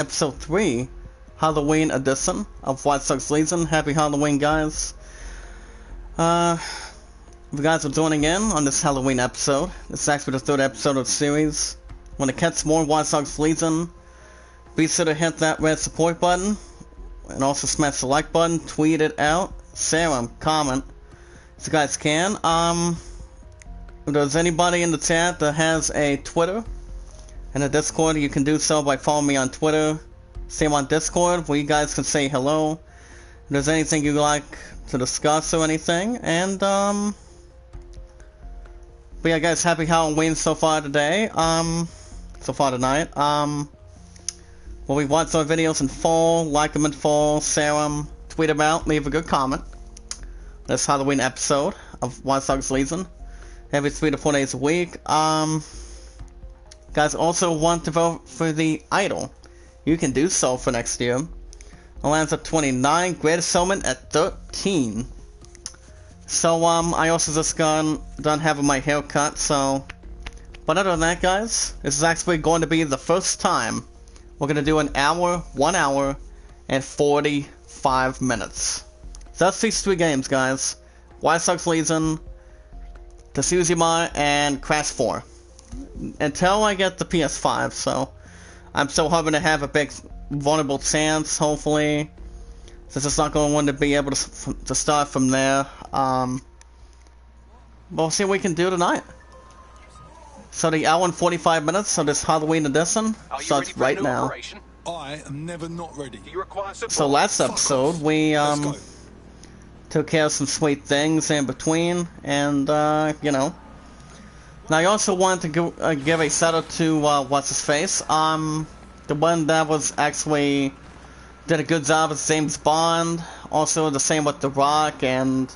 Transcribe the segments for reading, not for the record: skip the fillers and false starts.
Episode 3, Halloween edition of Watch Dogs Legion. Happy Halloween, guys. If you guys are joining in on this Halloween episode, this is actually the third episode of the series. Want to catch more Watch Dogs Legion, be sure to hit that red support button, and also smash the like button, tweet it out, share them, comment, if you guys can. If there's anybody in the chat that has a Twitter and a Discord, you can do so by following me on Twitter. Same on Discord, where you guys can say hello. If there's anything you'd like to discuss or anything. And, but yeah, guys, happy Halloween so far today. So far tonight. Well, we watch our videos in full, like them in full, share them, tweet them out, leave a good comment. This Halloween episode of Watch Dogs Legion. Every 3 to 4 days a week. Guys also want to vote for the idol. You can do so for next year. Lands at 29, Greatest Showman at 13. So I also just done having my hair cut, so. But other than that, guys, this is actually going to be the first time we're gonna do an hour, 1 hour, and 45 minutes. So that's these 3 games, guys. Watch Dogs Legion, Tsushima, and Crash 4. Until I get the PS5, so I'm still hoping to have a big vulnerable chance, hopefully, since it's not going to want to be able to start from there. We'll see what we can do tonight. So the hour and 45 minutes of this Halloween edition starts right now. I am never not ready. Do you require support? So last episode we took care of some sweet things in between, and you know. Now I also wanted to give a shout out to what's his face, the one that was actually did a good job as James Bond. Also the same with The Rock and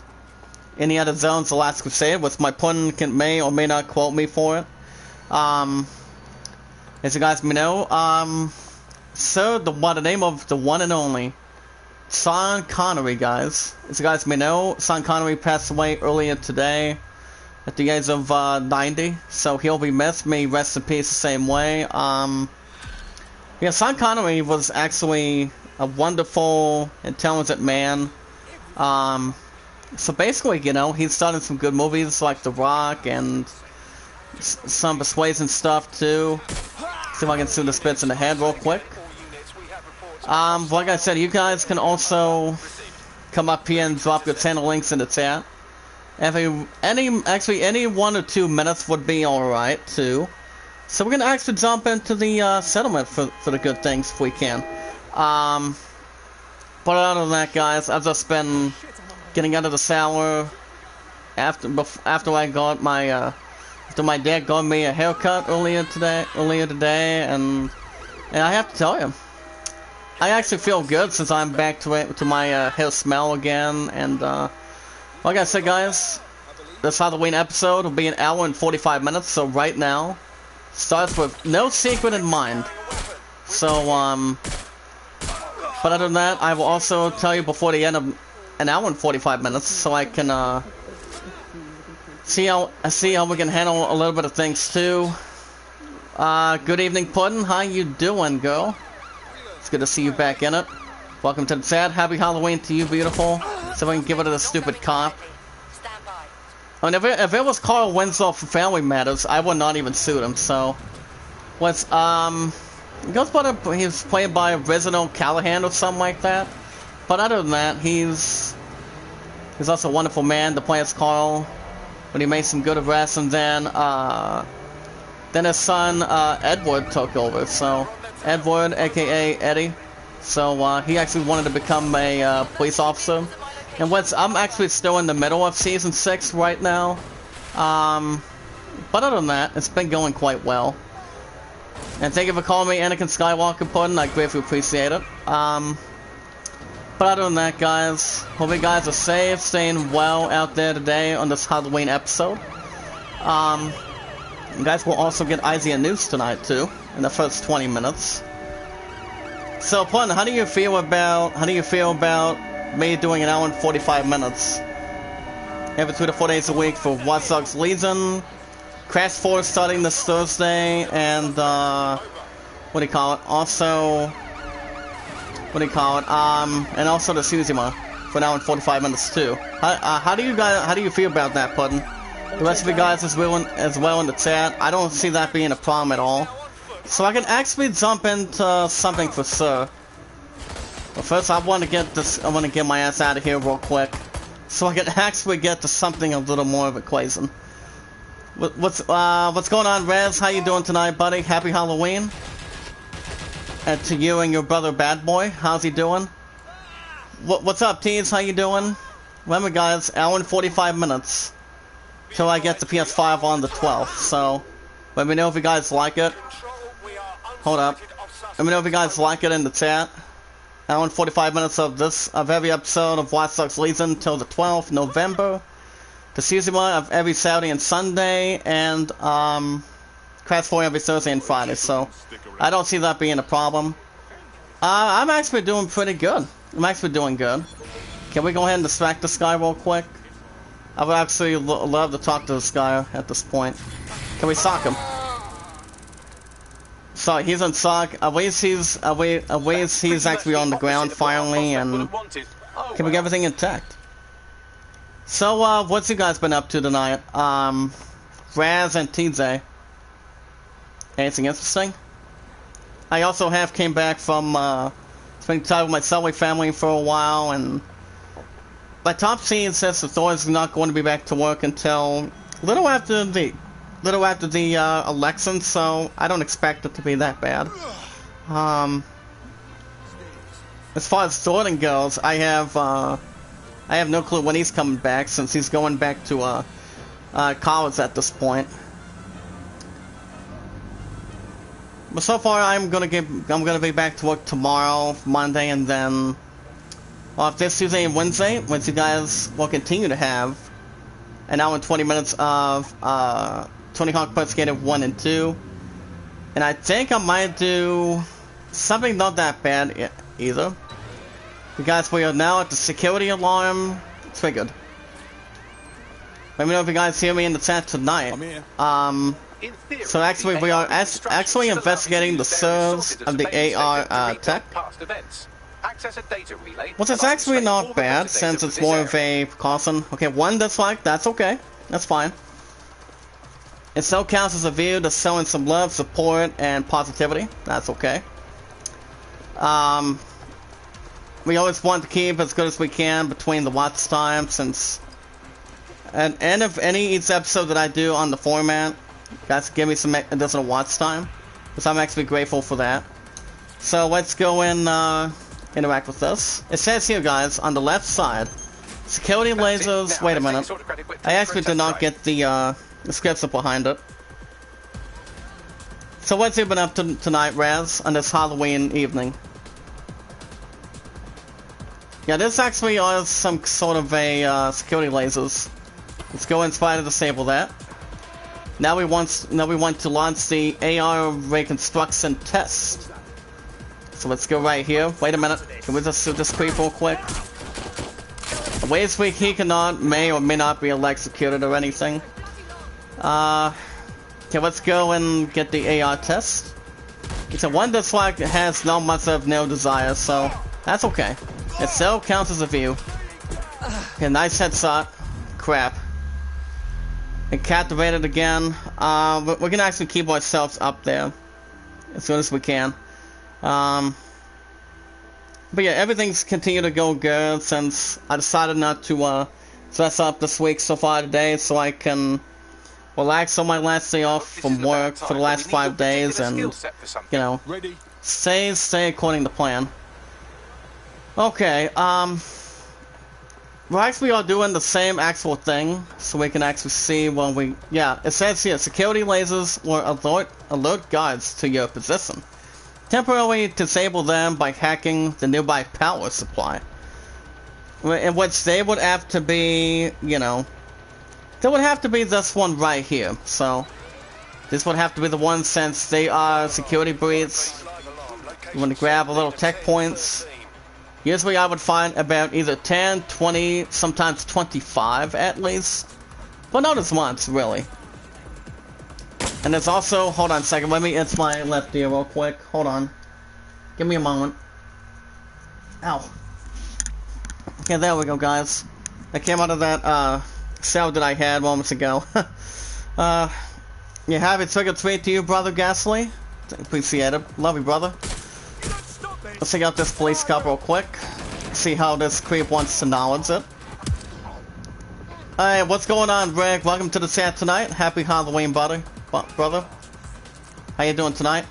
any other zones. The Last Crusade, which my pun may or may not quote me for it. As you guys may know, so the name of the one and only Sean Connery, guys. As you guys may know, Sean Connery passed away earlier today at the age of 90, so he'll be missed. May rest in peace the same way. Yeah, Sean Connery was actually a wonderful, intelligent man. So basically, you know, he's started some good movies like The Rock and some persuasion stuff too. See if I can shoot the spits in the head real quick. Like I said, you guys can also come up here and drop your channel links in the chat. Any 1 or 2 minutes would be alright too. So we're gonna actually jump into the settlement for the good things if we can. But other than that, guys, I've just been getting out of the shower after I got my after my dad got me a haircut earlier today, and I have to tell you, I actually feel good since I'm back to my hair smell again. And like I said, guys, this Halloween episode will be an hour and 45 minutes, so right now starts with no secret in mind. So, but other than that, I will also tell you before the end of an hour and 45 minutes, so I can, see how we can handle a little bit of things too. Good evening, Puddin'. How you doing, girl? It's good to see you back in it. Welcome to the chat. Happy Halloween to you, beautiful. So I can give it to the stupid cop. I mean, if it was Carl Winslow from Family Matters, I would not even suit him. So, what's he's played by Reginald Callahan or something like that. But other than that, he's also a wonderful man to play as Carl. But he made some good arrests, and then his son Edward took over. So Edward, aka Eddie. So he actually wanted to become a police officer. And I'm actually still in the middle of season 6 right now. But other than that, it's been going quite well. And thank you for calling me Anakin Skywalker, Puddin'. I greatly appreciate it. But other than that, guys, hope you guys are safe, staying well out there today on this Halloween episode. You guys will also get IZN News tonight too, in the first 20 minutes. So, Puddin', how do you feel about me doing an hour and 45 minutes every 2 to 4 days a week for Watch Dogs Legion, Crash 4 starting this Thursday, and what do you call it? Also, what do you call it? And also the Suzima for an hour and 45 minutes too. How do you feel about that, Puddin? The rest of you guys as well in the chat. I don't see that being a problem at all. So I can actually jump into something for sure. But first, I want to get this. I want to get my ass out of here real quick, so I can actually get to something a little more of an equation. What's going on, Rez? How you doing tonight, buddy? Happy Halloween. And to you and your brother, Bad Boy. How's he doing? What's up, teens? How you doing? Remember, guys, hour and 45 minutes till I get the PS5 on the 12th. So let me know if you guys like it. Hold up. Let me know if you guys like it in the chat. Hour and 45 minutes of every episode of Watch Dogs Legion till the 12th November. The Suzima of every Saturday and Sunday, and Crash 4 every Thursday and Friday. So I don't see that being a problem. I'm actually doing pretty good. I'm actually doing good. Can we go ahead and distract this guy real quick? I would actually love to talk to this guy at this point. Can we sock him? So he's on sock. At least he's actually on the ground finally, and can we get everything intact? So what's you guys been up to tonight? Raz and TJ. Anything interesting? I also came back from spending time with my Subway family for a while, and my top scene says the Thor is not going to be back to work until little after the election, so I don't expect it to be that bad. As far as Thornton goes, I have no clue when he's coming back, since he's going back to college at this point. But so far, I'm gonna be back to work tomorrow, Monday, and then this Tuesday and Wednesday, once you guys will continue to have an hour and 20 minutes of Tony Hawk Pro Skater 1 and 2. And I think I might do something not that bad either. You guys, we are now at the security alarm triggered. Let me know if you guys hear me in the chat tonight. So actually, we are actually investigating the serves of the AR tech. Which is actually not bad, since it's more of a precaution. Okay, one dislike, that's okay. That's fine. It still counts as a view to showing some love, support, and positivity. That's okay. We always want to keep as good as we can between the watch time, since at the end of each episode that I do on the format, guys give me some additional watch time, because I'm actually grateful for that. So let's go and interact with this. It says here, guys, on the left side, security lasers. Wait a minute. I actually did not get the description behind it. So what's you been up to tonight, Raz, on this Halloween evening? Yeah, this actually is some sort of a security lasers. Let's go and try to disable that. Now we want to launch the AR reconstruction test. So let's go right here. Wait a minute. Can we just shoot this creep real quick? The ways he may or may not be electrocuted or anything. Okay, let's go and get the AR test. It's a one that's like has no much of no desire, so that's okay. It still counts as a view. Okay, nice headshot. Crap. And captivated again. We're gonna actually keep ourselves up there as soon as we can. But yeah, everything's continued to go good since I decided not to dress up this week so far today, so I can relax on my last day off from work for the last 5 days and, you know, stay according to plan. Okay, we're actually all doing the same actual thing, so we can actually see when we... Yeah, it says here, security lasers will alert guards to your position. Temporarily disable them by hacking the nearby power supply. In which they would have to be, you know... There would have to be this one right here, so... This would have to be the one since they are security breach. You want to grab a little tech points. Usually I would find about either 10, 20, sometimes 25 at least. But not as much, really. And there's also, hold on a second, let me, it's my left ear real quick. Hold on. Give me a moment. Ow. Okay, there we go, guys. I came out of that, cell that I had moments ago. You have it triggered straight to you, Brother Ghastly. Appreciate it. Love you, brother. Let's check out this police cup real quick. See how this creep wants to acknowledge it. Hey, what's going on, Rick? Welcome to the chat tonight. Happy Halloween, brother. How you doing tonight?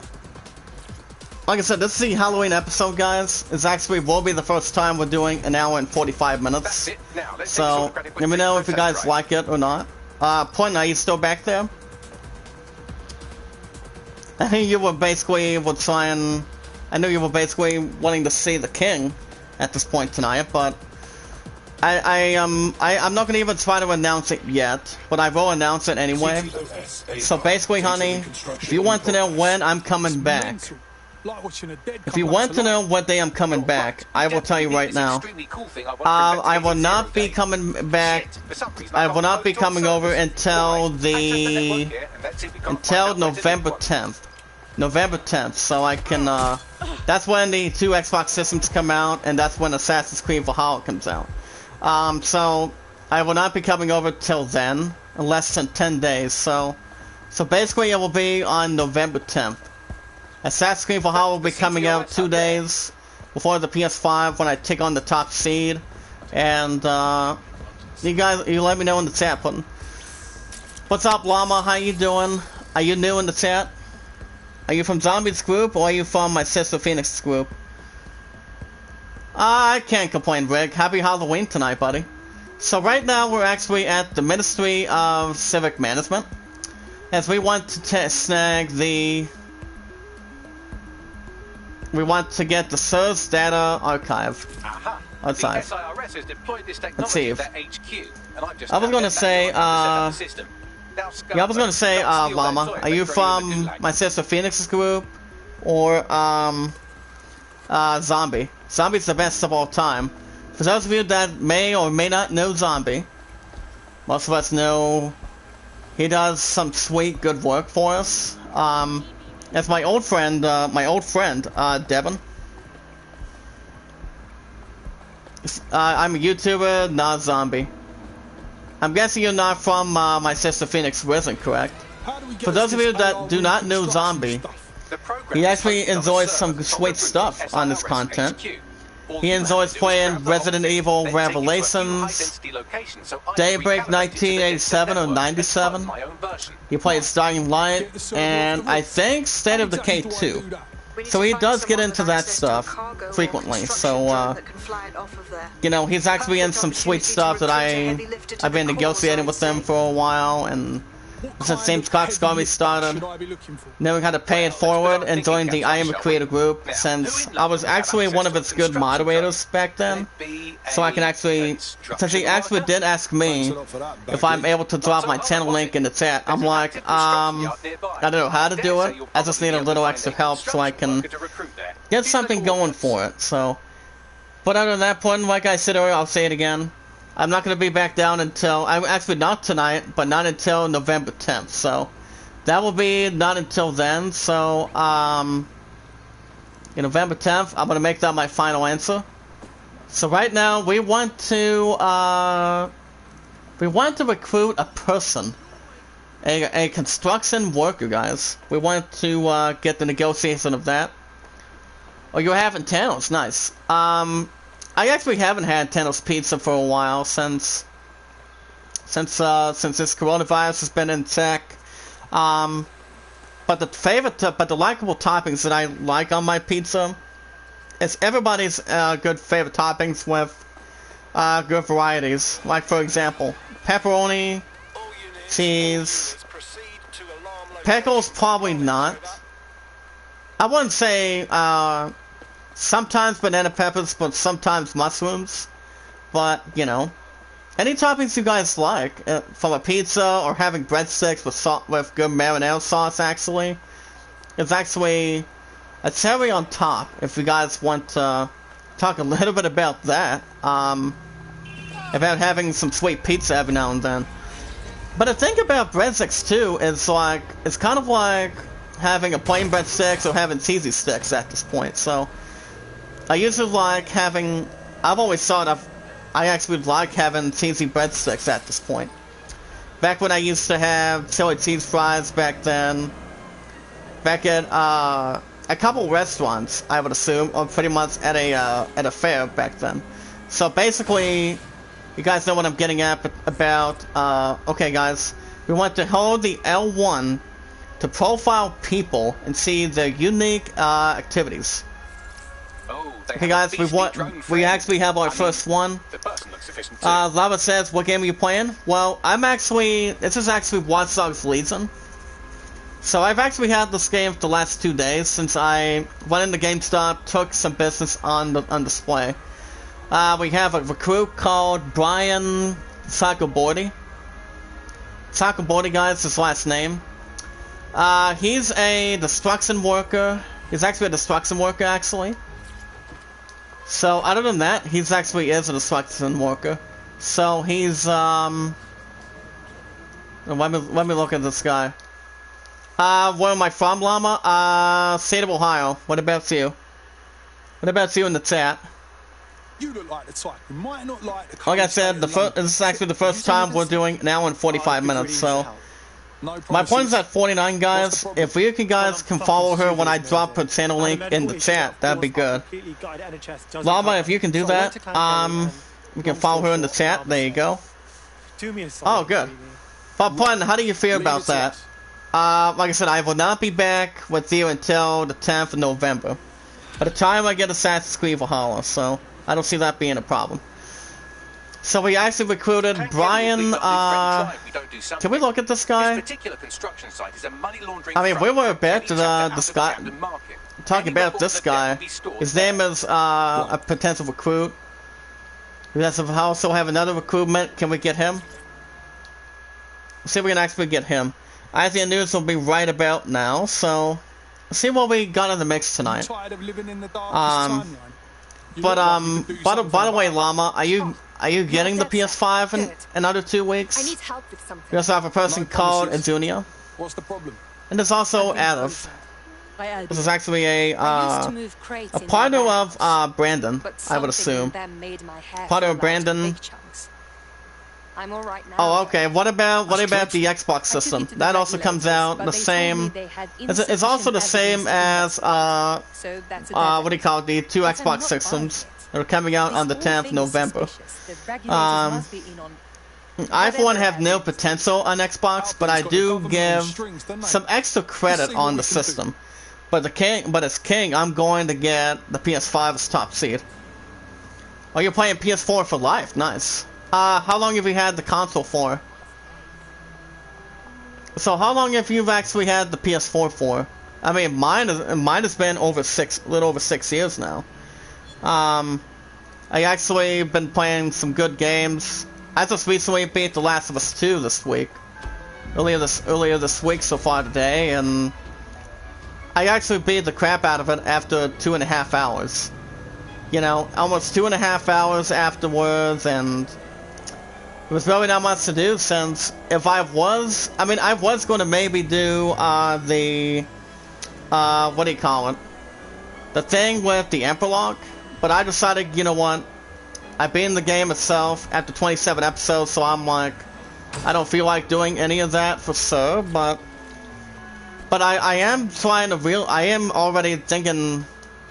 Like I said, this is the Halloween episode, guys. It's actually will be the first time we're doing an hour and 45 minutes. So, let me know if you guys like it or not. Point, are you still back there? I think you were basically I know you were basically wanting to see the king at this point tonight, but I'm not gonna even try to announce it yet, but I will announce it anyway. So basically, honey, if you want to know when I'm coming back, if you want to know what day I'm coming back, I will tell you right now. I will not be coming back. I will not be coming over until November 10th. November 10th, so I can, that's when the 2 Xbox systems come out, and that's when Assassin's Creed Valhalla comes out. So I will not be coming over till then, in less than 10 days, so basically it will be on November 10th. Assassin's Creed Valhalla will be coming out 2 days before the PS5 when I take on the top seed, and, you let me know in the chat button. What's up, Llama? How you doing? Are you new in the chat? Are you from Zombies group, or are you from my sister Phoenix group? I can't complain, Rick. Happy Halloween tonight, buddy. So right now we're actually at the Ministry of Civic Management, as we want to snag the... We want to get the SIRS Data Archive. Outside. Let's see if... I was gonna say, Llama, are you from my sister Phoenix's group, or, Zombie? Zombie's the best of all time. For those of you that may or may not know Zombie, most of us know he does some sweet, good work for us. As my old friend, Devin. I'm a YouTuber, not a zombie. I'm guessing you're not from my sister Phoenix Risen, correct? For those of you that do not know Zombie, he actually enjoys some sweet stuff on his content. He enjoys playing Resident Evil Revelations, Daybreak 1987 or 97. He plays Dying Light, and I think State of Decay 2. So he does get into that stuff frequently, so, you know, he's actually in some sweet stuff that I've been negotiating with them for a while, and since James Cox Garvey started, knowing how to pay it forward and joined the Iamacreator group, since I was actually one of its good moderators back then, so I can actually, since he actually did ask me if I'm able to drop my channel link in the chat, I'm like, I don't know how to do it, I just need a little extra help so I can get something going for it, so, but other than that point, like I said earlier, I'll say it again, I'm not going to be back down until, I'm actually not tonight, but not until November 10th, so that will be not until then, so, in November 10th, I'm going to make that my final answer. So right now, we want to recruit a person, a construction worker, guys. We want to, get the negotiation of that. Oh, you're having Thanos, nice. I actually haven't had Thanos Pizza for a while since this coronavirus has been in check. But the likable toppings that I like on my pizza is everybody's good favorite toppings with good varieties. Like for example, pepperoni, cheese, pickles probably not. I wouldn't say sometimes banana peppers, but sometimes mushrooms. But, you know, any toppings you guys like, from a pizza or having breadsticks with good marinara sauce, actually, it's actually a cherry on top, if you guys want to talk a little bit about that, about having some sweet pizza every now and then. But the thing about breadsticks, too, is like, it's kind of like having a plain breadsticks or having cheesy sticks at this point, so I usually like having. I've always thought I actually like having cheesy breadsticks at this point. Back when I used to have chili cheese fries back then. Back at a couple restaurants, I would assume, or pretty much at a fair back then. So basically, you guys know what I'm getting at about. Okay, guys, we want to hold the L1 to profile people and see their unique activities. Okay, guys, we actually have our first one. Lava says, "What game are you playing?" Well, this is actually Watch Dogs Legion. So I've actually had this game for the last 2 days since I went into GameStop, took some business on display. We have a recruit called Brian Sakabordi. Sakabordi, guys, is his last name. He's a destruction worker. He's actually a destruction worker, actually. So, other than that, he's actually is a destruction worker. So, he's, let me look at this guy. Where am I from, Llama? State of Ohio. What about you? What about you in the chat? You look like the type who might not like the like I said, this is actually the first time we're doing an hour and 45 minutes, so... My point's at 49, guys. If you guys can follow her when I drop her channel link in the chat, that'd be good. Llama, if you can do that, we can follow her in the chat. There you go. Oh, good. But Pun, how do you feel about that? Like I said, I will not be back with you until the 10th of November. By the time I get Assassin's Creed Valhalla, so I don't see that being a problem. So we actually recruited Brian, can we look at this guy? I mean, we were about to, talking about this guy. His name is, a potential recruit. We also have another recruitment. Can we get him? Let's see if we can actually get him. I think the news will be right about now, so... Let's see what we got in the mix tonight. By the way, Llama, are you getting the PS5 in another 2 weeks? I need help with something. We also have a person called Azunia. What's the problem? And there's also Adolf. This is actually a partner of Brandon, I would assume. Partner of Brandon. I'm all right now. Oh, okay. What about the Xbox system? That also comes out the same. It's also the same as what do you call it? The two Xbox systems that are coming out on the 10th of November. I for one have no potential on Xbox, but I do give some extra credit on the system. But as king, I'm going to get the PS5 as top seed. Oh, you're playing PS4 for life. Nice. How long have you had the console for? So how long have you actually had the PS4 for? I mean, mine has been a little over 6 years now. I actually been playing some good games. I just recently beat The Last of Us 2 this week. Earlier this week so far today, and I actually beat the crap out of it after 2.5 hours. You know, almost 2.5 hours afterwards, and there was really not much to do since I was going to maybe do what do you call it? The thing with the Emperor, but I decided, you know what? I've been in the game itself after 27 episodes, so I'm like, I don't feel like doing any of that for sure, but I am already thinking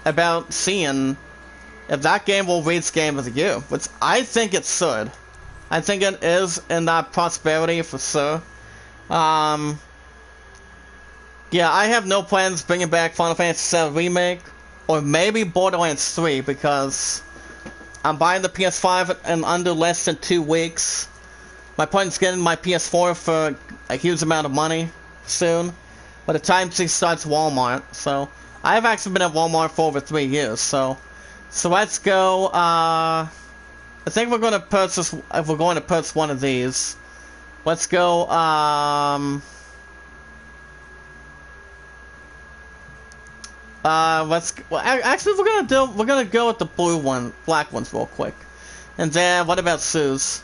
about seeing if that game will reach Game of the Year, which I think it should. I think it is in that prosperity for sure. Yeah, I have no plans bringing back Final Fantasy VII Remake, or maybe Borderlands 3, because I'm buying the PS5 in under less than 2 weeks. My point is getting my PS4 for a huge amount of money soon. By the time she starts Walmart, so I've actually been at Walmart for over 3 years. So let's go. I think we're going to purchase. If we're going to purchase one of these, let's go. Actually, we're gonna go with the black ones real quick, and then what about Sue's?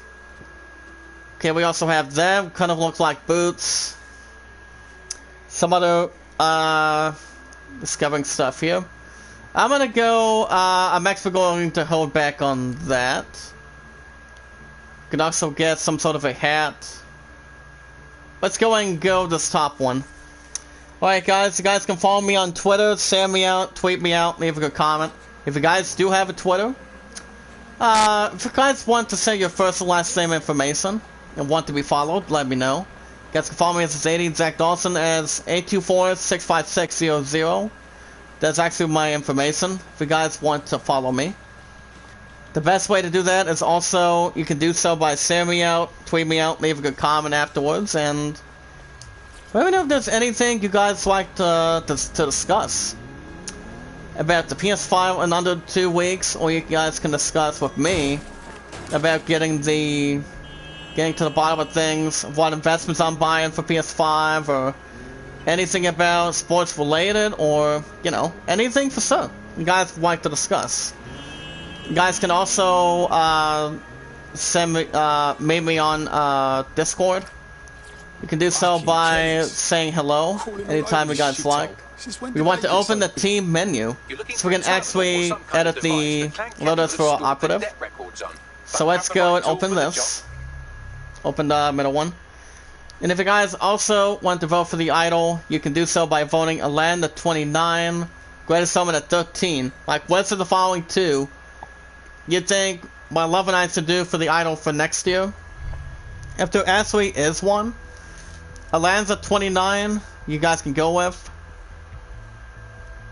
Okay, we also have them. Kind of look like boots. Some other discovering stuff here. I'm gonna go, I'm actually going to hold back on that. Can also get some sort of a hat. Let's go and go this top one. Alright guys, you guys can follow me on Twitter, send me out, tweet me out, leave a good comment. If you guys do have a Twitter, if you guys want to say your first and last name information and want to be followed, let me know. You guys can follow me as Zadie Zach Dawson as 824-65600. That's actually my information if you guys want to follow me. The best way to do that is also, you can do so by sending me out, tweet me out, leave a good comment afterwards, and let me know if there's anything you guys like to discuss about the PS5 in under 2 weeks, or you guys can discuss with me about getting to the bottom of things, what investments I'm buying for PS5, or anything about sports related, or, you know, anything for sure you guys would like to discuss. You guys can also send me, meet me on Discord. You can do so by saying hello anytime you guys like. We want to open the team menu, so we can actually edit the loaders for our operative. So let's go and open this. Open the middle one. And if you guys also want to vote for the idol, you can do so by voting Alan at 29, Greatest Summon at 13. Like, what's the following two you think my love and I should do for the idol for next year? If there actually is one, Alan's at 29, you guys can go with.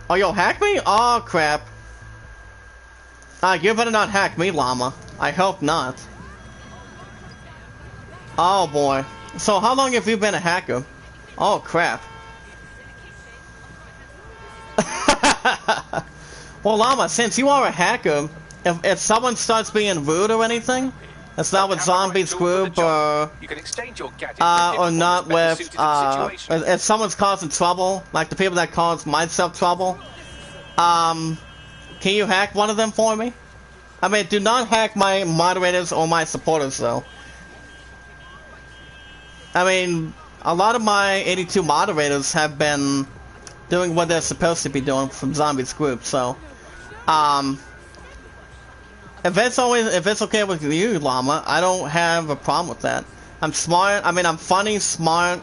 Oh, yo, hack me? Oh, crap. You better not hack me, llama. I hope not. Oh, boy. So, how long have you been a hacker? Oh, crap. Well, llama, since you are a hacker, if someone starts being rude or anything, it's not with Zombies Group or not with, if someone's causing trouble, like the people that cause myself trouble, can you hack one of them for me? I mean, do not hack my moderators or my supporters, though. I mean, a lot of my 82 moderators have been doing what they're supposed to be doing from Zombies Group, so, if it's okay with you, llama, I don't have a problem with that. I'm smart. I mean, I'm funny, smart.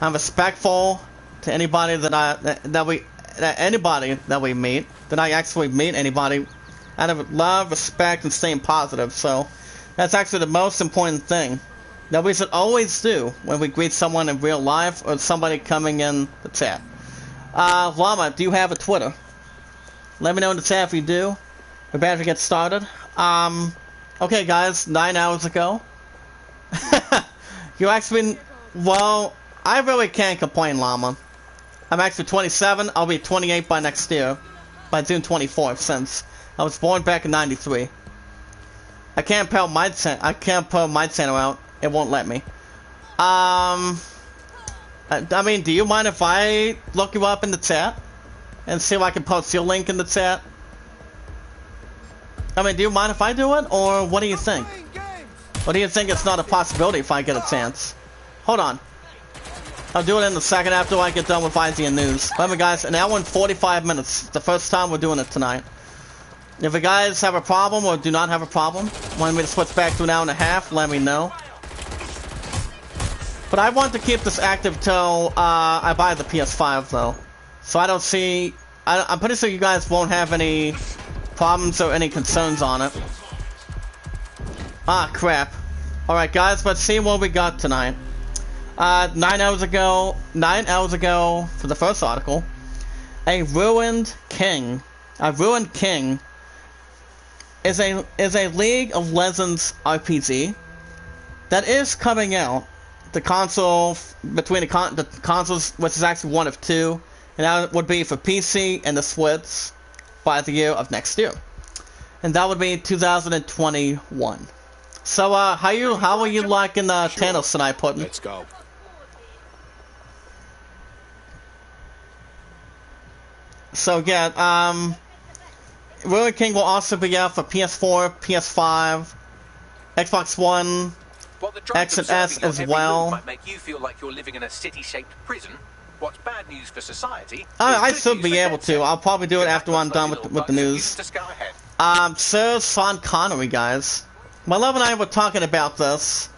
I'm respectful to anybody anybody that we meet. That I actually meet anybody out of love, respect, and staying positive. So that's actually the most important thing that we should always do when we greet someone in real life or somebody coming in the chat. Llama, do you have a Twitter? Let me know in the chat if you do. We're about to get started. Okay guys, 9 hours ago. You actually, well, I really can't complain, llama. I'm actually 27, I'll be 28 by next year. By June 24th, since I was born back in 93. I can't put my channel out, it won't let me. I mean, do you mind if I look you up in the chat? And see if I can post your link in the chat? I mean, do you mind if I do it, or what do you think? Or do you think it's not a possibility if I get a chance? Hold on. I'll do it in a second after I get done with IGN News. Remember guys, an hour and 45 minutes. It's the first time we're doing it tonight. If you guys have a problem or do not have a problem, want me to switch back to an hour and a half, let me know. But I want to keep this active till I buy the PS5 though. So I don't see... I'm pretty sure you guys won't have any problems or any concerns on it. Ah, crap. Alright guys, let's see what we got tonight. 9 hours ago for the first article, a ruined king is a League of Legends RPG that is coming out. The console, between the consoles, which is actually one of two, and that would be for PC and the Switch by the year of next year, and that would be 2021. So, how are you liking Thanos tonight, Putin? Let's go. So yeah, Ruined King will also be out for PS4, PS5, Xbox One, X and S as well. Might make you feel like you're living in a city-shaped prison. What's bad news for society? I should be able to. I'll probably do it after I'm done with the news. Sir Sean Connery, guys. My love and I were talking about this.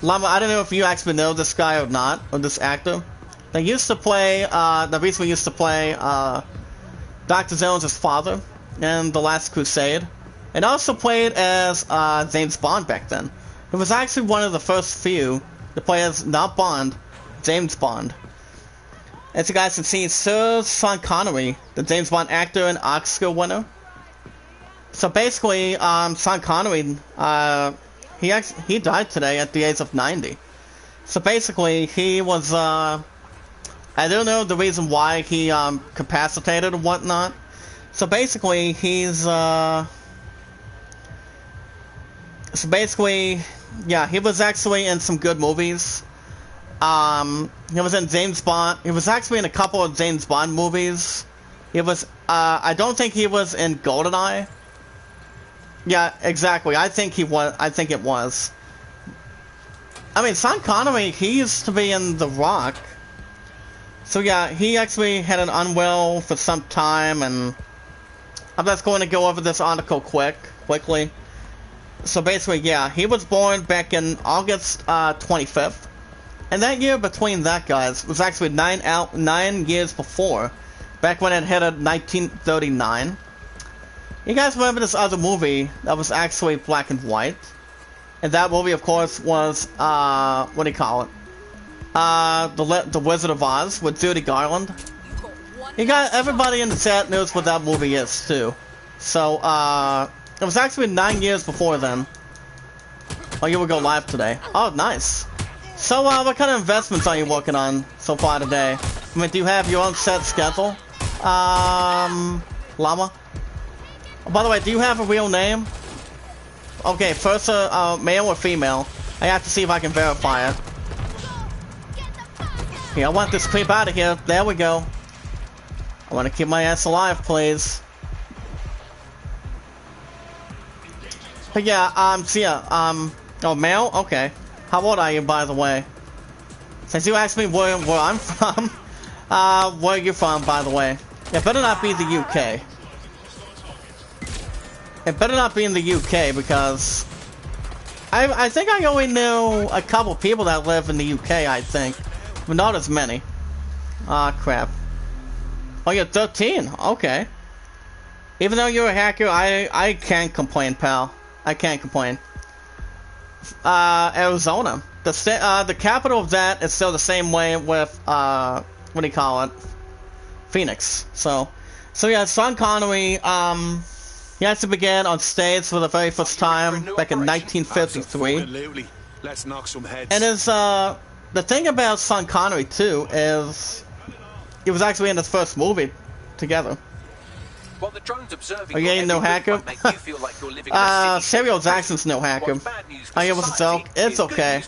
Llama, I don't know if you actually know this guy or not, or this actor. They used to play, they recently used to play, Dr. Jones' father in The Last Crusade. And also played as, James Bond back then. It was actually one of the first few to play as, not Bond, James Bond. As you guys can see, Sir Sean Connery, the James Bond actor and Oscar winner. So basically, Sean Connery, he died today at the age of 90. So basically, he was, I don't know the reason why he, capacitated or whatnot. So basically, yeah, he was actually in some good movies. He was in James Bond. He was actually in a couple of James Bond movies. He was, I don't think he was in GoldenEye. Yeah, exactly. I think it was. I mean, Sean Connery, he used to be in The Rock. So yeah, he actually had an unwell for some time, and I'm just going to go over this article quickly. So basically, yeah, he was born back in August 25th. And that year between that, guys, was actually 9 years before. Back when it hit 1939. You guys remember this other movie that was actually black and white? And that movie, of course, was, what do you call it? The Wizard of Oz with Judy Garland. You guys, everybody in the chat knows what that movie is, too. So, it was actually 9 years before then. Oh, you will go live today. Oh, nice. So, what kind of investments are you working on so far today? I mean, do you have your own set schedule? Llama? Oh, by the way, do you have a real name? Okay, first, male or female? I have to see if I can verify it. Here, I want this creep out of here. There we go. I want to keep my ass alive, please. But yeah, so yeah, oh, male? Okay. How old are you, by the way? Since you asked me where I'm from, where you're from, by the way. It better not be the UK. It better not be in the UK, because I think I only know a couple people that live in the UK, I think. But not as many. Ah, crap. Oh, you're 13? Okay. Even though you're a hacker, I can't complain, pal. I can't complain. Arizona. The capital of that is still the same way with, what do you call it? Phoenix. So yeah, Sean Connery, he actually began on stage for the very first time back in 1953. Let's knock some heads. And the thing about Sean Connery, too, is he was actually in his first movie together. Well, the drone's observing. Oh, you ain't no hacker? Samuel Jackson's no hacker. Oh, it was a joke? It's okay.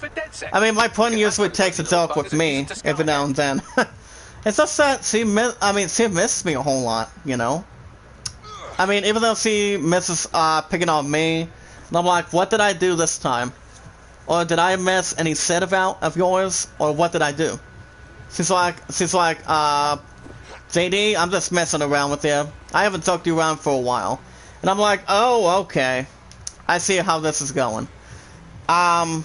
I mean, my pun usually takes a joke with me every now and then. It's just that she misses me a whole lot, you know? I mean, even though she misses picking on me, and I'm like, what did I do this time? Or did I miss any set of yours? Or what did I do? She's like, JD, I'm just messing around with you. I haven't talked to you around for a while. And I'm like, oh, okay. I see how this is going. Yeah,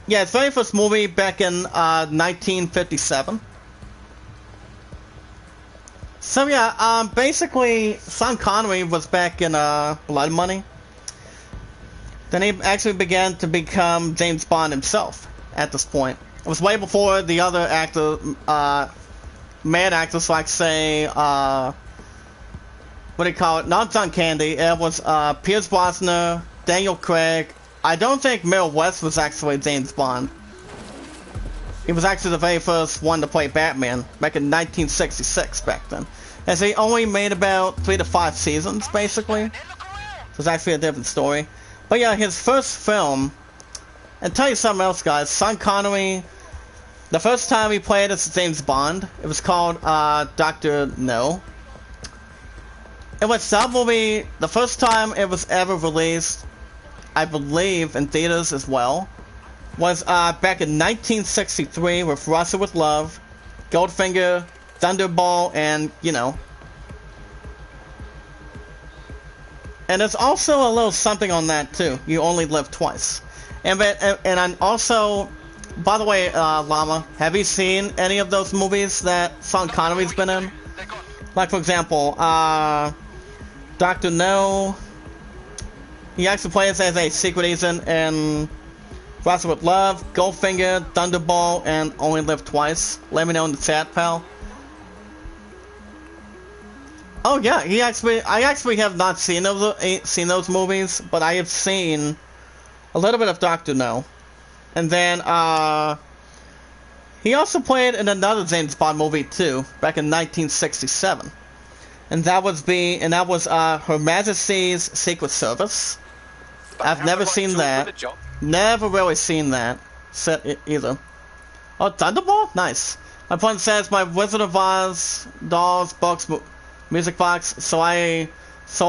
his very first movie back in 1957. So yeah, basically, Sean Connery was back in Blood Money. Then he actually began to become James Bond himself at this point. It was way before the other mad actors like, say, what do you call it? Not John Candy. It was Pierce Brosnan, Daniel Craig. I don't think Mel West was actually James Bond. He was actually the very first one to play Batman back in 1966 back then. As he only made about 3 to 5 seasons, basically. So it's actually a different story. But yeah, his first film, and tell you something else, guys, Sean Connery, the first time he played as James Bond, it was called Dr. No. It was that movie, the first time it was ever released, I believe, in theaters as well, was back in 1963 with Russia with Love, Goldfinger, Thunderball, and, you know. And there's also a little something on that, too. You only live twice. And I'm also... By the way, Llama, have you seen any of those movies that Sean Connery's been in? Like, for example, Dr. No. He actually plays as a secret agent in Wrestle with Love, Goldfinger, Thunderball, and Only Live Twice. Let me know in the chat, pal. Oh yeah, I actually have not seen those movies, but I have seen a little bit of Dr. No. And then, he also played in another James Bond movie too, back in 1967. And that was Her Majesty's Secret Service. I've never seen that. Never really seen that set either. Oh, Thunderball? Nice. My point says my Wizard of Oz, dolls, books, music box, so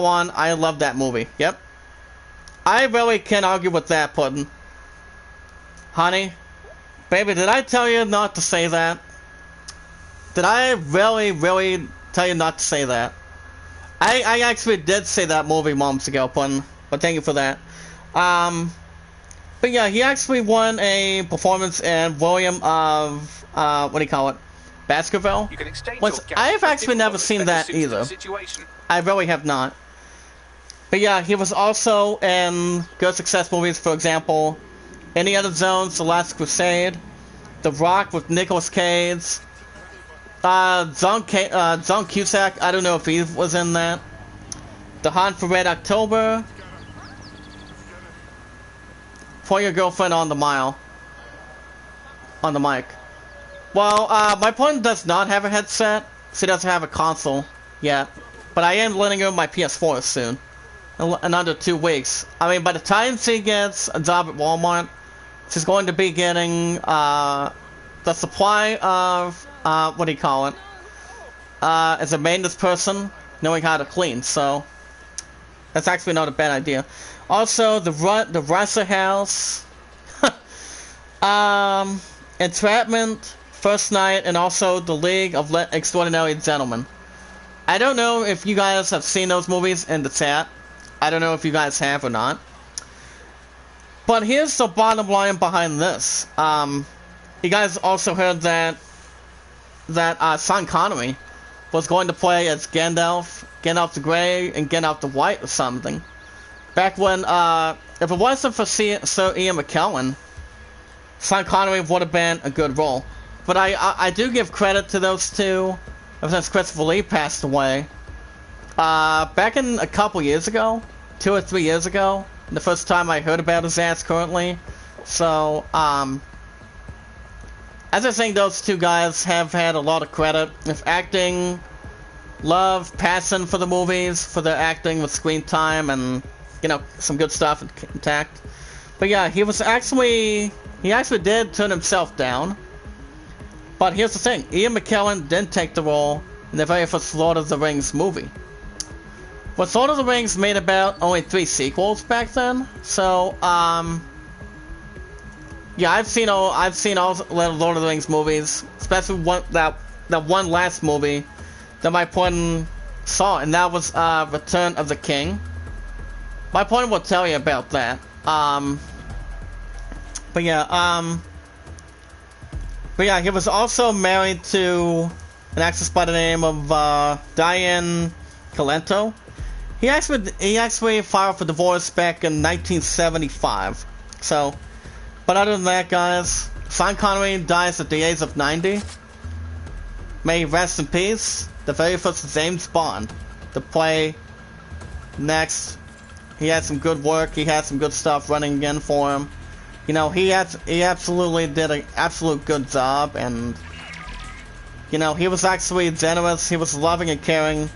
on. I love that movie. Yep. I really can't argue with that, Puddin'. Honey, baby, did I tell you not to say that? Did I really tell you not to say that? I actually did say that movie months ago, Puddin', but thank you for that. But yeah, he actually won a performance in William of, what do you call it? Baskerville? I've actually never seen that either. I really have not. But yeah, he was also in good success movies, for example, Any Other Zones, The Last Crusade, The Rock with Nicolas Cage, John Cusack, I don't know if he was in that, The Hunt for Red October, For Your Girlfriend on the Mile, on the mic. Well, my partner does not have a headset, she doesn't have a console yet, but I am letting her my PS4 soon, in under 2 weeks. I mean, by the time she gets a job at Walmart, she's going to be getting, the supply of, what do you call it, as a maintenance person, knowing how to clean, so that's actually not a bad idea. Also, the Russer House, Entrapment, First Night, and also The League of Extraordinary Gentlemen. I don't know if you guys have seen those movies in the chat. I don't know if you guys have or not. But here's the bottom line behind this. You guys also heard that Sean Connery was going to play as Gandalf the Grey and Gandalf the White or something. Back when, if it wasn't for Sir Ian McKellen, Sean Connery would have been a good role. But I do give credit to those two, ever since Christopher Lee passed away. Back in a couple years ago, 2 or 3 years ago, the first time I heard about his ass currently. So, as I think those two guys have had a lot of credit with acting, love, passion for the movies, for their acting with screen time, and, you know, some good stuff intact. But yeah, he actually did turn himself down. But here's the thing, Ian McKellen didn't take the role in the very first Lord of the Rings movie. But Lord of the Rings made about only 3 sequels back then, so, yeah, I've seen all Lord of the Rings movies, especially that one last movie that my partner saw, and that was Return of the King. My partner will tell you about that. But yeah, he was also married to an actress by the name of Diane Calento. He actually filed for divorce back in 1975. So, but other than that, guys, Sean Connery dies at the age of 90. May he rest in peace. The very first James Bond to play next. He had some good work. He had some good stuff running again for him. You know, he absolutely did an absolute good job, and you know, he was actually generous. He was loving and caring.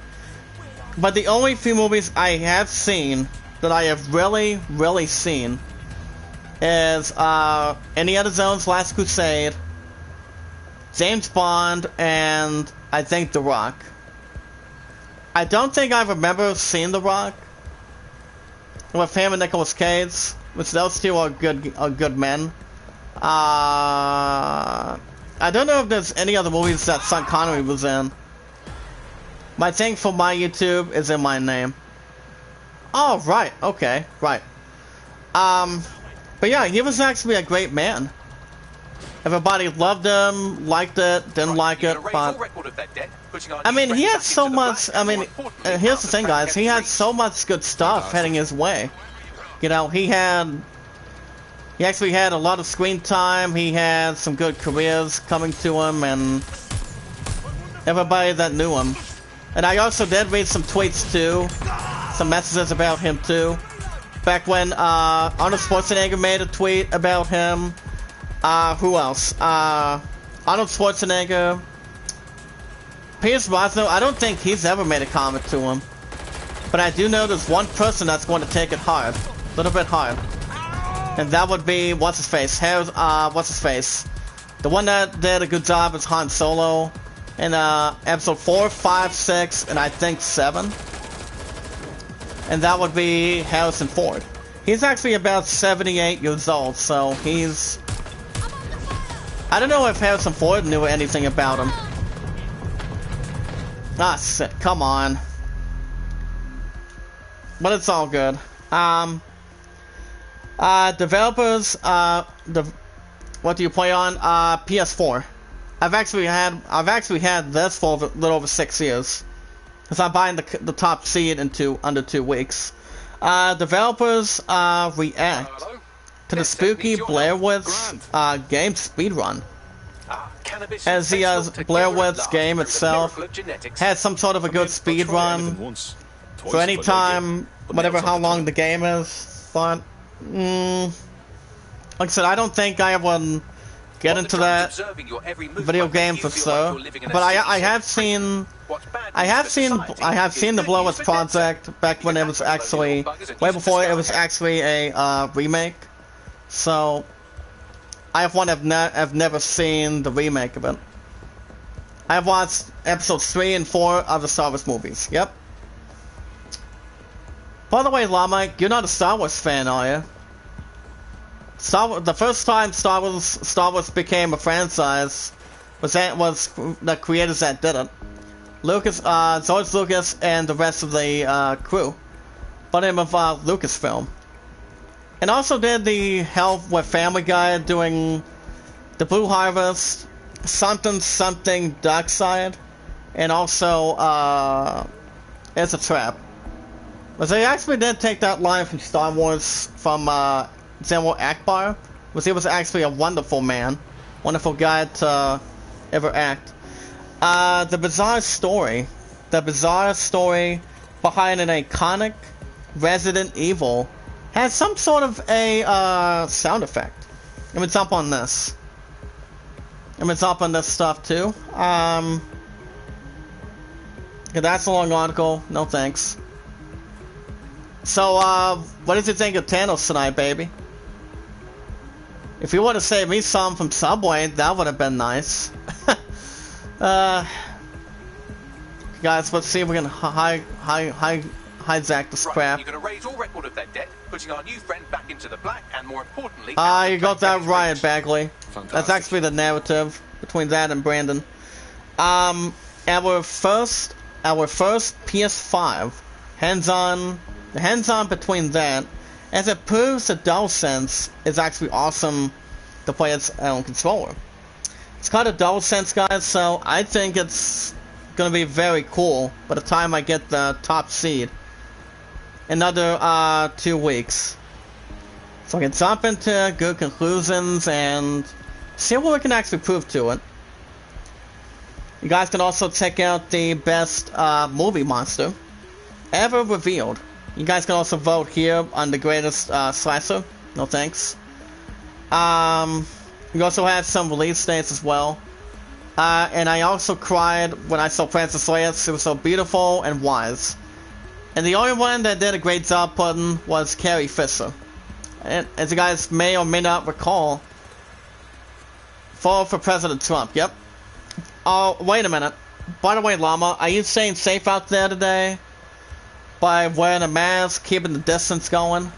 But the only few movies I have seen that I have really seen is Any Other Zones, Last Crusade, James Bond, and I think The Rock. I don't think I remember seeing The Rock with him and Nicolas Cage, which those two are good men. I don't know if there's any other movies that Sean Connery was in. My thing for my YouTube is in my name. Oh, right. Okay. Right. But yeah, he was actually a great man. Everybody loved him, liked it, didn't like it, but... I mean, he had so much... I mean, here's the thing, guys. He had so much good stuff heading his way. You know, he actually had a lot of screen time. He had some good careers coming to him, and everybody that knew him. And I also did read some tweets, too. Some messages about him, too. Back when Arnold Schwarzenegger made a tweet about him. Who else? Arnold Schwarzenegger. Pierce Brosnan, I don't think he's ever made a comment to him. But I do know there's one person that's going to take it hard. A little bit hard. And that would be, what's-his-face? What's-his-face? The one that did a good job is Han Solo. In episode 4, 5, 6, and I think 7. And that would be Harrison Ford. He's actually about 78 years old, so he's... I don't know if Harrison Ford knew anything about him. Ah, shit, come on. But it's all good. Developers, what do you play on? PS4. I've actually had this for a little over 6 years. Because I'm buying the top seed in under 2 weeks. Developers, react to the spooky Blair Witch game speedrun. As the Blair Witch game itself had some sort of a good speedrun for any time, whatever how long the game is. But, like I said, I don't think I would get into that video game for sure. But I have seen the Blair Witch Project back when it was actually way before it was actually a remake. So I've never seen the remake of it. I've watched episodes 3 and 4 of the Star Wars movies. Yep. By the way, Llama, you're not a Star Wars fan, are you? The first time Star Wars became a franchise was the creators that did it. George Lucas and the rest of the crew. By the name of Lucasfilm. And also did the help with Family Guy doing the Blue Harvest, something Dark Side, and also It's a Trap. But they actually did take that line from Star Wars from General Akbar, was he was actually a wonderful man, wonderful guy to ever act. The bizarre story behind an iconic Resident Evil has some sort of a sound effect. Let me jump on this. Let me jump on this stuff too. Yeah, that's a long article. No thanks. So, what did you think of Thanos tonight, baby? If you would have saved me some from Subway, that would have been nice. Guys, let's see if we can hijack this crap. You're going to raise all record of that debt, putting our new friend back into the black, and more importantly... you got that right, Bagley. Fantastic. That's actually the narrative between that and Brandon. Our first PS5, hands-on between that, as it proves the DualSense is actually awesome to play its own controller. It's called a DualSense, guys, so I think it's gonna be very cool by the time I get the top seed. Another 2 weeks. So I can jump into good conclusions and see what we can actually prove to it. You guys can also check out the best movie monster ever revealed. You guys can also vote here on the greatest slasher. No thanks. We also had some release dates as well. And I also cried when I saw Francis Leia. It was so beautiful and wise. And the only one that did a great job putting was Carrie Fisher. And as you guys may or may not recall, fall for President Trump. Yep. Oh, wait a minute. By the way, Llama, are you staying safe out there today? By wearing a mask, keeping the distance going?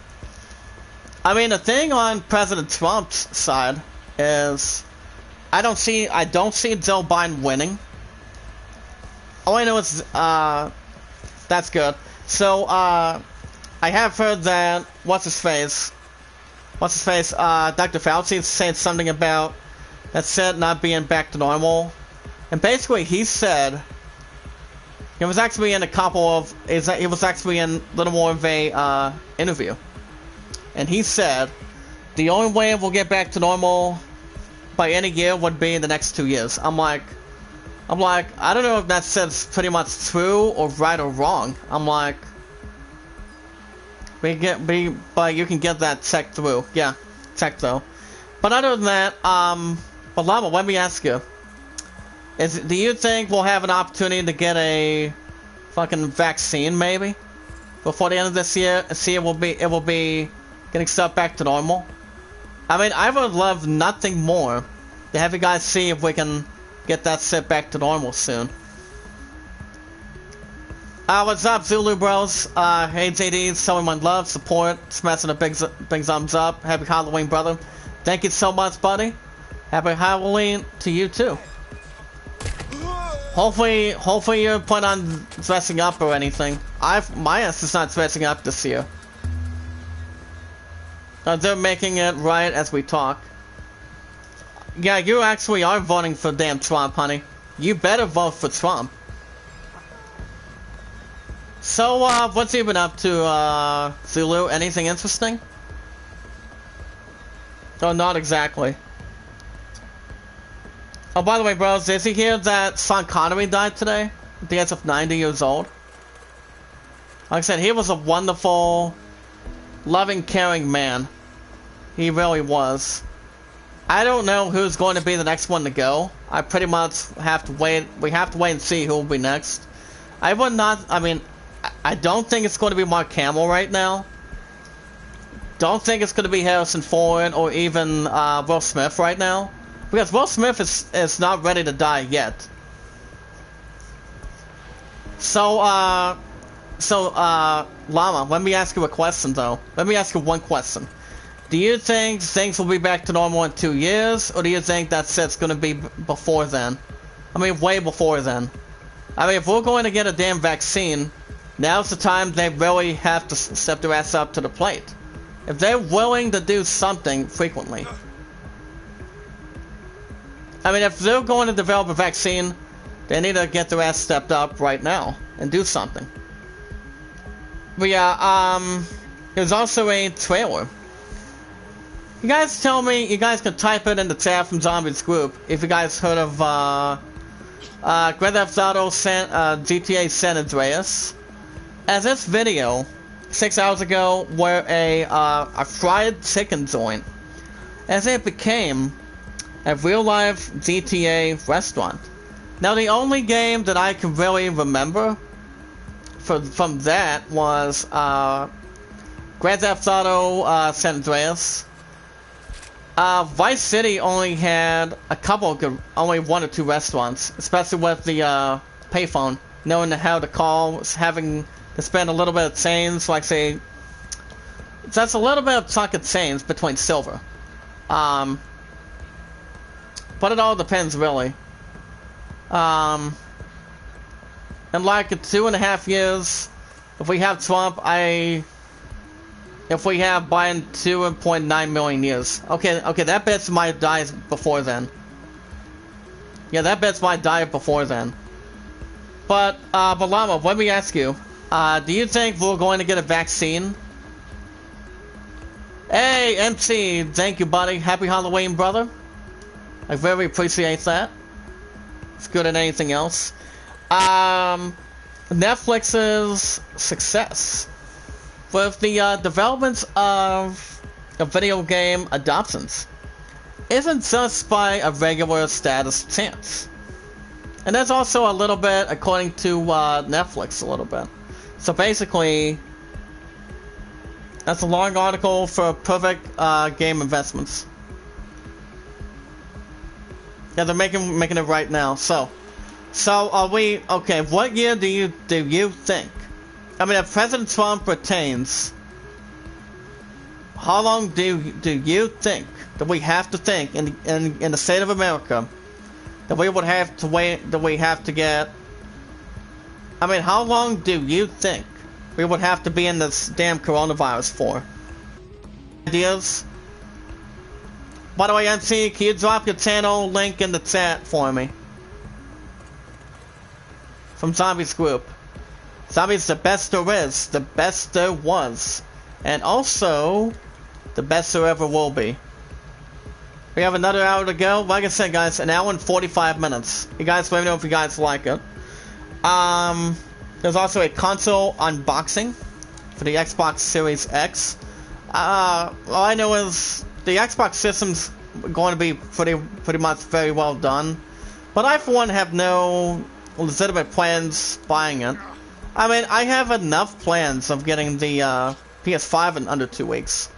I mean, the thing on President Trump's side is, I don't see Joe Biden winning. All I know is that's good. So I have heard that what's his face, Dr. Fauci is saying something about that said not being back to normal, and basically he said he was actually in a little more of a interview, and he said the only way we'll get back to normal by any year would be in the next 2 years. I'm like, I don't know if that says pretty much true or right or wrong. I'm like, but you can get that checked through. Yeah, checked though. But other than that, but Llama, let me ask you: do you think we'll have an opportunity to get a fucking vaccine maybe before the end of this year? See, it will be getting stuff back to normal. I mean, I would love nothing more to have you guys see if we can get that shit back to normal soon. What's up, Zulu Bros? Hey JD, showing my love, support, smashing a big thumbs up. Happy Halloween, brother. Thank you so much, buddy. Happy Halloween to you too. Hopefully you plan on dressing up or anything. My ass is not dressing up this year. They're making it right as we talk. Yeah, you actually are voting for damn Trump, honey. You better vote for Trump. So, what's he been up to, Zulu? Anything interesting? Oh, not exactly. Oh, by the way, bros, did you hear that Sean Connery died today? At the age of 90 years old? Like I said, he was a wonderful, loving, caring man. He really was. I don't know who's going to be the next one to go. I pretty much have to wait. We have to wait and see who will be next. I don't think it's going to be Mark Hamill right now. Don't think it's going to be Harrison Ford or even Will Smith right now. Because Will Smith is not ready to die yet. So, Llama, let me ask you a question though. Let me ask you one question. Do you think things will be back to normal in 2 years, or do you think that shit's gonna be before then? I mean, way before then. I mean, if we're going to get a damn vaccine, now's the time they really have to step their ass up to the plate. If they're willing to do something frequently. I mean, if they're going to develop a vaccine, they need to get their ass stepped up right now and do something. But yeah, there's also a trailer. You guys tell me, you guys can type it in the chat from Zombies group if you guys heard of Grand Theft Auto GTA San Andreas. As this video 6 hours ago where a fried chicken joint, as it became a real life GTA restaurant. Now the only game that I can really remember from that was Grand Theft Auto San Andreas. Vice City only had a couple of good, only 1 or 2 restaurants, especially with the payphone, knowing how to call, having to spend a little bit of change, like say, that's a little bit of pocket change between silver. But it all depends really. In like 2.5 years, if we have Trump, if we have Biden, 2.9 million years. Okay, that bitch might die before then. Yeah, that bitch might die before then. But Llama, let me ask you, do you think we're going to get a vaccine? Hey, MC, thank you, buddy. Happy Halloween, brother. I very appreciate that. It's good than anything else. Netflix's success with the developments of a video game adoptions isn't just by a regular status chance. And that's also a little bit according to Netflix a little bit. So basically, that's a long article for perfect game investments. Yeah, they're making it right now. So are we okay? What year do you think? I mean, if President Trump retains, how long do you think that we have to think in the state of America that we would have to wait, that we have to get? I mean, how long do you think we would have to be in this damn coronavirus for? Ideas? By the way, MC, can you drop your channel link in the chat for me? From Zombies Group. Zombies the best there is, the best there was, and also the best there ever will be. We have another hour to go. Like I said, guys, an hour and 45 minutes. You guys let me know if you guys like it. There's also a console unboxing for the Xbox Series X. All I know is the Xbox system's going to be pretty much very well done, but I for one have no legitimate plans buying it. I mean, I have enough plans of getting the PS5 in under 2 weeks.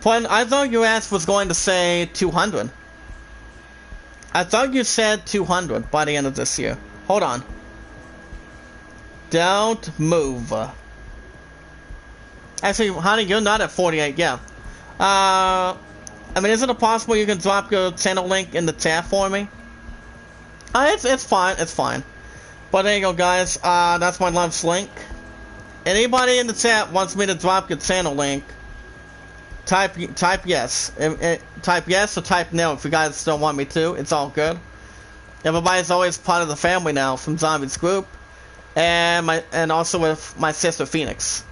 When I thought your ass was going to say 200. I thought you said 200 by the end of this year. Hold on. Don't move. Actually, honey, you're not at 48, yeah. I mean, is it possible you can drop your channel link in the chat for me? It's fine, it's fine. But there you go, guys. That's my lunch link. Anybody in the chat wants me to drop your channel link, type yes. Type yes or type no if you guys don't want me to. It's all good. Everybody's always part of the family now from Zombies Group, and also with my sister Phoenix.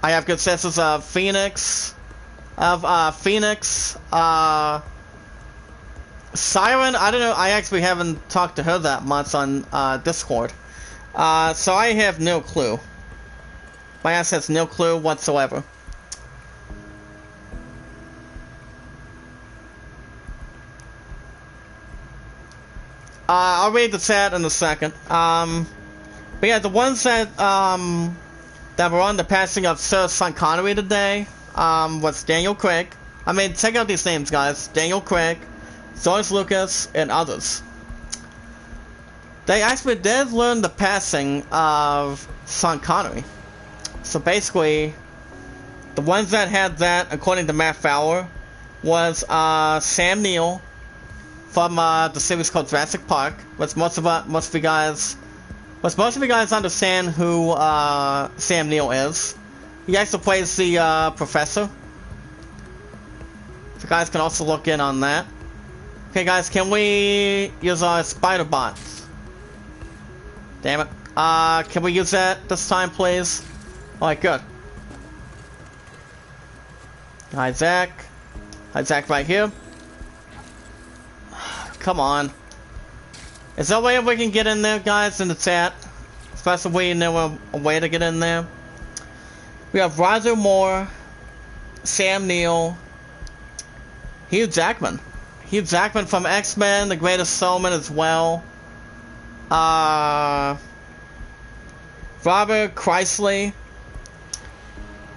I have good sisters of Phoenix, Siren. I don't know. I actually haven't talked to her that much on Discord, so I have no clue. My ass has no clue whatsoever. I'll read the chat in a second. But yeah, the ones that that were on the passing of Sir Sean Connery today was Daniel Craig. I mean, check out these names, guys. Daniel Craig, George Lucas, and others. They actually did learn the passing of Sean Connery. So basically, the ones that had that, according to Matt Fowler, was Sam Neill from the series called Jurassic Park. Which most of you guys understand who Sam Neill is. He actually plays the professor. So you guys can also look in on that. Okay, guys, can we use our spider bots? Damn it. Can we use that this time, please? Alright, good. Hi, Zach. Hi, Zach, right here. Come on. Is there a way we can get in there, guys, in the chat? Especially if we know a way to get in there. We have Roger Moore, Sam Neill, Hugh Jackman. Hugh Jackman from X-Men, The Greatest Showman as well. Robert Chrysley.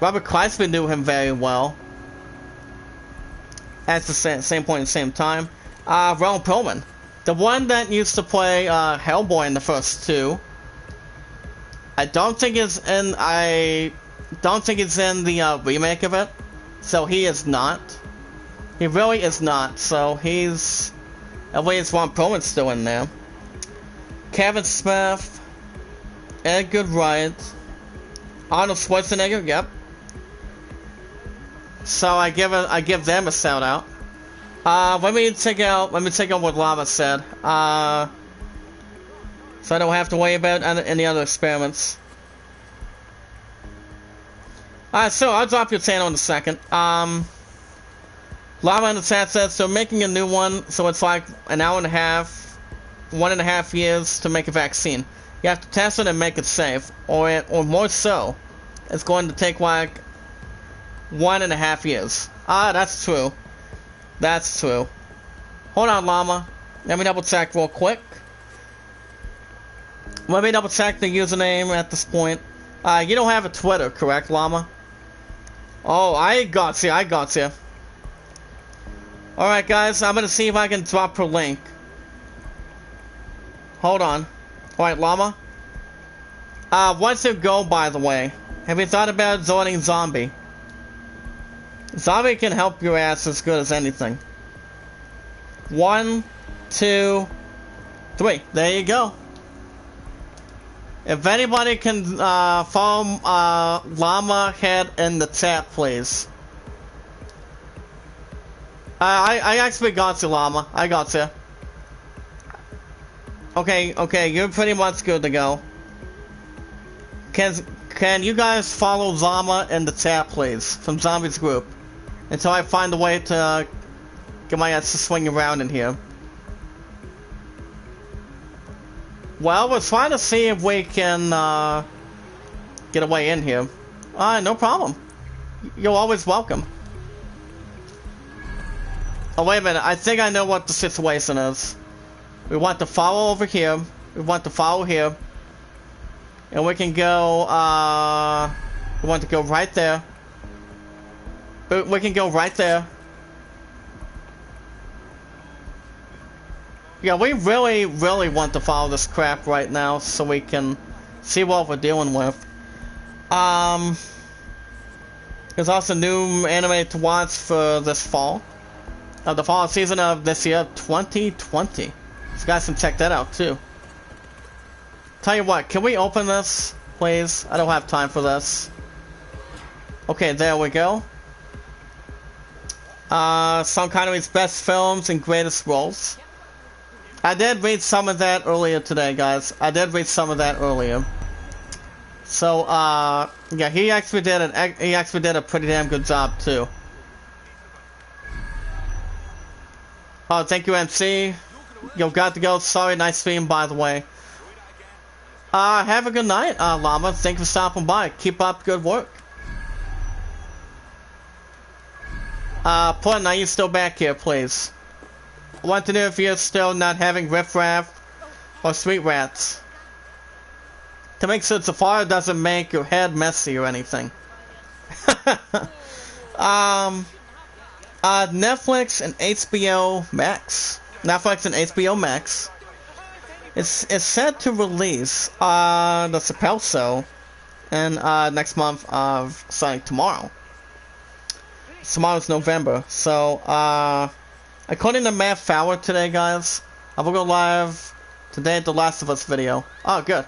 Robert Chrysley knew him very well. At the same point at the same time. Ron Perlman. The one that used to play Hellboy in the first two. I don't think it's in the remake of it. So he is not. He really is not. So he's, at least Ron Perlman's still in there. Kevin Smith, Edgar Wright, Arnold Schwarzenegger. Yep. So I give them a shout out. Let me check out what Lava said. So I don't have to worry about any other experiments. So I'll drop your channel in a second. Lava in the chat says, so making a new one, so it's like an hour and a half, 1.5 years to make a vaccine. You have to test it and make it safe, or more so, it's going to take like 1.5 years. That's true. That's true. Hold on, Llama. Let me double check real quick. Let me double check the username at this point. You don't have a Twitter, correct, Llama? Oh, I got you. Alright, guys, I'm gonna see if I can drop her link. Hold on. Alright, Llama. Once you go, by the way, Have you thought about joining Zombie? Zombie can help your ass as good as anything. 1, 2, 3. There you go. If anybody can follow Llama Head in the chat, please. I actually got you, Llama. I got you. Okay, you're pretty much good to go. Can you guys follow Llama in the chat, please, from Zombie's group, until I find a way to get my ass to swing around in here. Well, we're trying to see if we can get a way in here. No problem. You're always welcome. Oh, wait a minute. I think I know what the situation is. We want to follow over here. We want to follow here. And we can go, we want to go right there. We can go right there. Yeah, we really want to follow this crap right now so we can see what we're dealing with. There's also new anime to watch for this fall. The fall season of this year, 2020. So you guys can check that out too. Tell you what, can we open this, please? I don't have time for this. Okay, there we go. Sean Connery's best films and greatest roles. I did read some of that earlier today, guys. I did read some of that earlier. So, yeah, he actually did a pretty damn good job too. Oh, thank you, MC. Yo, got to go. Sorry, nice stream, by the way. Have a good night, Llama. Thank you for stopping by. Keep up good work. Plum, are you still back here, please? I want to know if you're still not having riffraff or sweet rats. To make sure the fire doesn't make your head messy or anything. Netflix and HBO Max. Netflix and HBO Max. It's set to release the Chappelle Show and next month of starting tomorrow. Tomorrow's November. So according to Matt Fowler today, guys, I will go live today at the Last of Us video. Oh, good.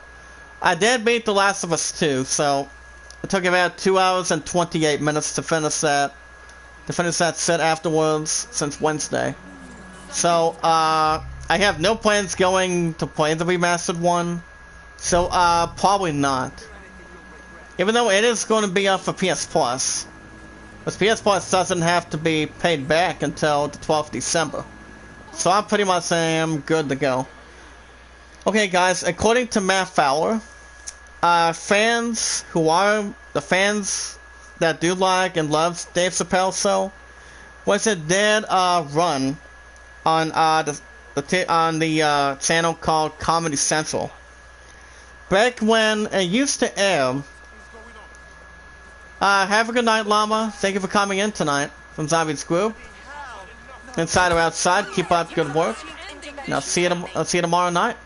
I did beat The Last of Us 2, so it took about 2 hours and 28 minutes to finish that. Set afterwards since Wednesday. So I have no plans going to play the remastered one. So probably not. Even though it is going to be up for PS Plus. But PS Plus doesn't have to be paid back until the 12th of December. So I pretty much am good to go. Okay, guys, according to Matt Fowler, fans that do like and love Dave Chappelle Show, was a dead run on the channel called Comedy Central. Back when it used to air. Have a good night, Llama. Thank you for coming in tonight from Zombie's group. Inside or outside, keep up good work. And I'll see you tomorrow night.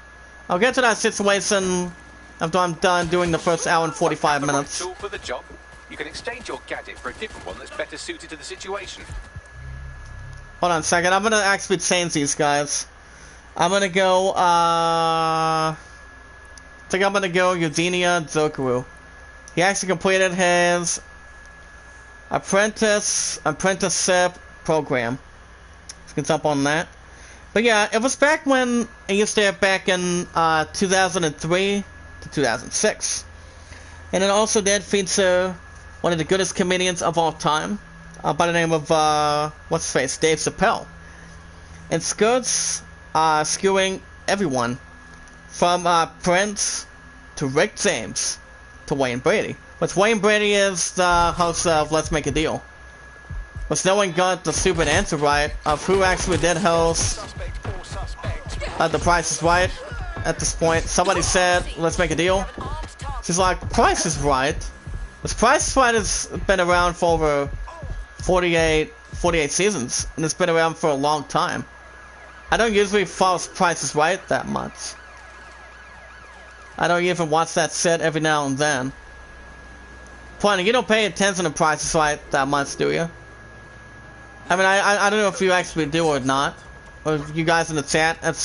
I'll get to that situation after I'm done doing the first hour and 45 minutes. Tool for the job. You can exchange your gadget for a different one that's better suited to the situation. Hold on a second. I'm gonna actually change these guys. I'm gonna go. I think I'm gonna go Eugenia Zokaru. He actually completed his apprenticeship program. You can jump on that. But yeah, it was back when it used to air back in 2003 to 2006. And it also did feature one of the goodest comedians of all time, by the name of, what's his face, Dave Chappelle. And skirts, skewing everyone, from Prince to Rick James to Wayne Brady. Which Wayne Brady is the host of Let's Make a Deal. Which no one got the stupid answer right of who actually did host The Price is Right at this point. Somebody said, Let's Make a Deal. She's like, Price is Right? This Price is Right has been around for over 48 seasons. And it's been around for a long time. I don't usually follow Price is Right that much. I don't even watch that set every now and then. Funny, you don't pay attention to prices right that much, do you? I mean, I don't know if you actually do or not. Or if you guys in the chat have